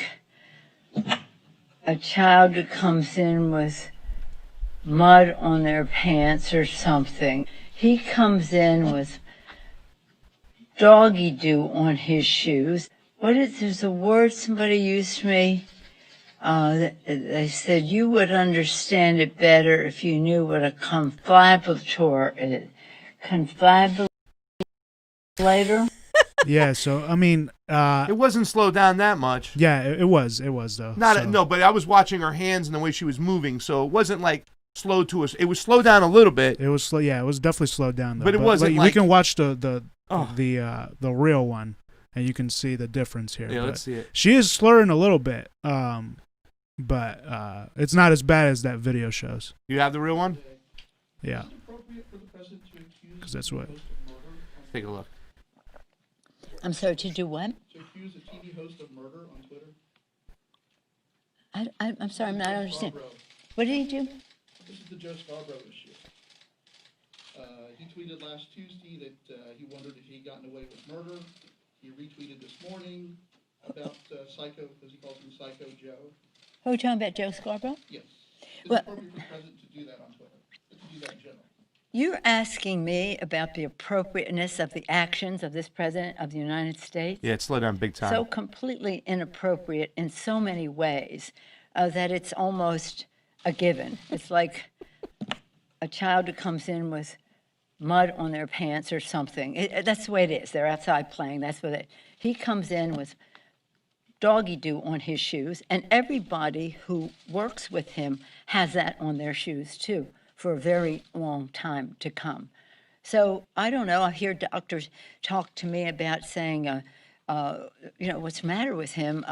Speaker 4: a child who comes in with mud on their pants or something. He comes in with doggy do on his shoes. There's a word somebody used to me. They said you would understand it better if you knew what a confabulator is. Confabulator?
Speaker 3: Yeah, so I mean,
Speaker 1: it wasn't slowed down that much.
Speaker 3: Yeah, it was though.
Speaker 1: No, but I was watching her hands and the way she was moving, so it wasn't like slowed to us. It was slowed down a little bit.
Speaker 3: It was slow. Yeah, it was definitely slowed down though.
Speaker 1: But it wasn't
Speaker 3: we can watch the real one, and you can see the difference here.
Speaker 1: Yeah, let's see it.
Speaker 3: She is slurring a little bit, but it's not as bad as that video shows.
Speaker 1: You have the real one?
Speaker 3: Yeah. Because that's what.
Speaker 1: Take a look.
Speaker 4: I'm sorry, to do what?
Speaker 5: To accuse a TV host of murder on Twitter.
Speaker 4: I'm sorry, I don't understand. What did he do?
Speaker 5: This is the Joe Scarborough issue. He tweeted last Tuesday that he wondered if he'd gotten away with murder. He retweeted this morning about Psycho, because he calls him Psycho Joe.
Speaker 4: Oh, you're talking about Joe Scarborough?
Speaker 5: Yes. It's appropriate for the president to do that on Twitter, to do that in general.
Speaker 4: You're asking me about the appropriateness of the actions of this President of the United States?
Speaker 1: Yeah, it slowed down big time.
Speaker 4: So completely inappropriate in so many ways that it's almost a given. It's like a child who comes in with mud on their pants or something. That's the way it is. They're outside playing. That's what he comes in with doggy do on his shoes, and everybody who works with him has that on their shoes too for a very long time to come. So I don't know. I hear doctors talk to me about saying, what's the matter with him?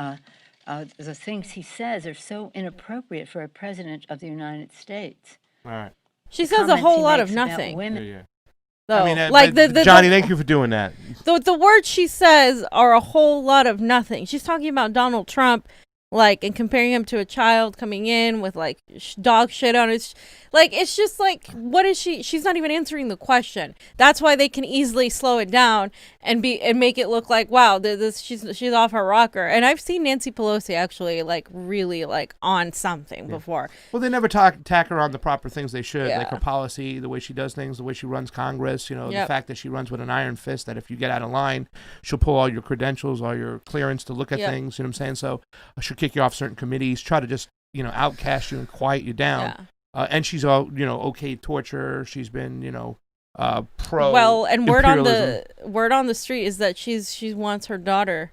Speaker 4: The things he says are so inappropriate for a president of the United States.
Speaker 1: All right.
Speaker 2: She says a whole lot of nothing.
Speaker 4: Women.
Speaker 1: Yeah.
Speaker 2: Though,
Speaker 1: I mean, Johnny, thank you for doing that.
Speaker 2: The words she says are a whole lot of nothing. She's talking about Donald Trump, and comparing him to a child coming in with dog shit on his. It's just what is she? She's not even answering the question. That's why they can easily slow it down and make it look like, wow, she's off her rocker. And I've seen Nancy Pelosi actually really on something before.
Speaker 1: Well, they never tack her on the proper things they should, like her policy, the way she does things, the way she runs Congress. The fact that she runs with an iron fist. That if you get out of line, she'll pull all your credentials, all your clearance to look at things. You know what I'm saying? So, kick you off certain committees, try to just, outcast you and quiet you down.
Speaker 2: Yeah.
Speaker 1: And she's all, okay torture. She's been, pro.
Speaker 2: Well, and word on
Speaker 1: imperialism.
Speaker 2: the street is that she wants her daughter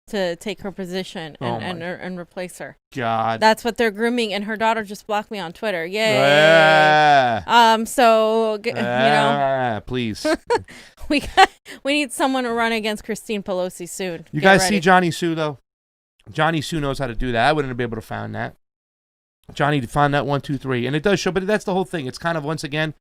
Speaker 2: to take her position and replace her.
Speaker 1: God.
Speaker 2: That's what they're grooming, and her daughter just blocked me on Twitter. Yay.
Speaker 1: Please.
Speaker 2: we need someone to run against Christine Pelosi soon.
Speaker 1: You
Speaker 2: Get
Speaker 1: guys
Speaker 2: ready.
Speaker 1: see Jonny Tsu though? Jonny Tsu knows how to do that. I wouldn't be able to find that. Johnny found that 1, 2, 3, and it does show. But that's the whole thing. It's kind of once again.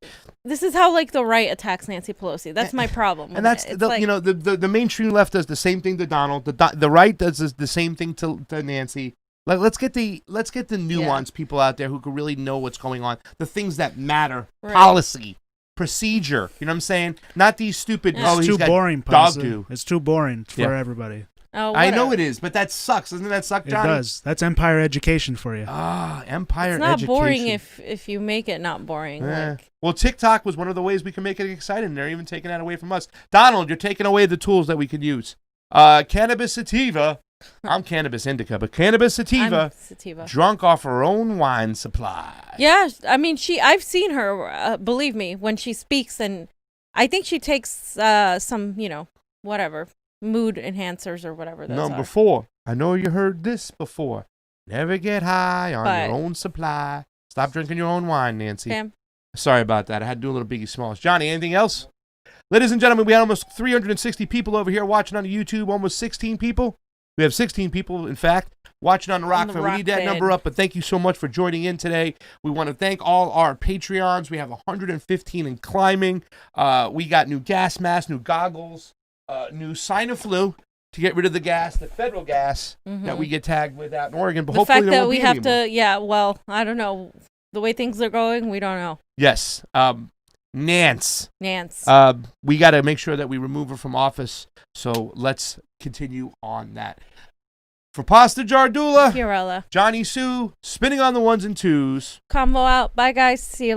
Speaker 2: This is how the right attacks Nancy Pelosi. That's my problem.
Speaker 1: And that's the mainstream left does the same thing to Donald. The right does the same thing to Nancy. Like let's get the nuanced people out there who can really know what's going on. The things that matter, policy, procedure. You know what I'm saying? Not these stupid.
Speaker 3: It's
Speaker 1: he's
Speaker 3: too
Speaker 1: got
Speaker 3: boring.
Speaker 1: Dog do.
Speaker 3: It's too boring for everybody.
Speaker 2: Oh,
Speaker 1: I know it is, but that sucks. Doesn't that suck, Johnny?
Speaker 3: It does. That's empire education for you.
Speaker 1: Empire education.
Speaker 2: It's not boring if you make it not boring.
Speaker 1: Well, TikTok was one of the ways we can make it exciting. They're even taking that away from us. Donald, you're taking away the tools that we can use. Cannabis sativa. I'm cannabis indica, but cannabis sativa. Drunk off her own wine supply.
Speaker 2: Yeah, I mean, I've seen her. Believe me, when she speaks, and I think she takes some, whatever. Mood enhancers or whatever those
Speaker 1: Number
Speaker 2: are.
Speaker 1: 4. I know you heard this before. Never get high on your own supply. Stop drinking your own wine, Nancy.
Speaker 2: Okay.
Speaker 1: Sorry about that. I had to do a little Biggie Smalls. Johnny, anything else? Ladies and gentlemen, we had almost 360 people over here watching on YouTube. Almost 16 people. We have 16 people, in fact, watching on the ROKFIN. We need that number up, but thank you so much for joining in today. We want to thank all our Patreons. We have 115 and climbing. We got new gas masks, new goggles. New Synoflo to get rid of the gas, the federal gas that we get tagged with out in Oregon. But
Speaker 2: the
Speaker 1: hopefully
Speaker 2: fact that we have
Speaker 1: anymore.
Speaker 2: I don't know. The way things are going, we don't know.
Speaker 1: Yes. Nance. We got to make sure that we remove her from office. So let's continue on that. For Pasta Jardula,
Speaker 2: Fiorella.
Speaker 1: Jonny Tsu, spinning on the 1s and 2s.
Speaker 2: Convo out. Bye, guys. See you later.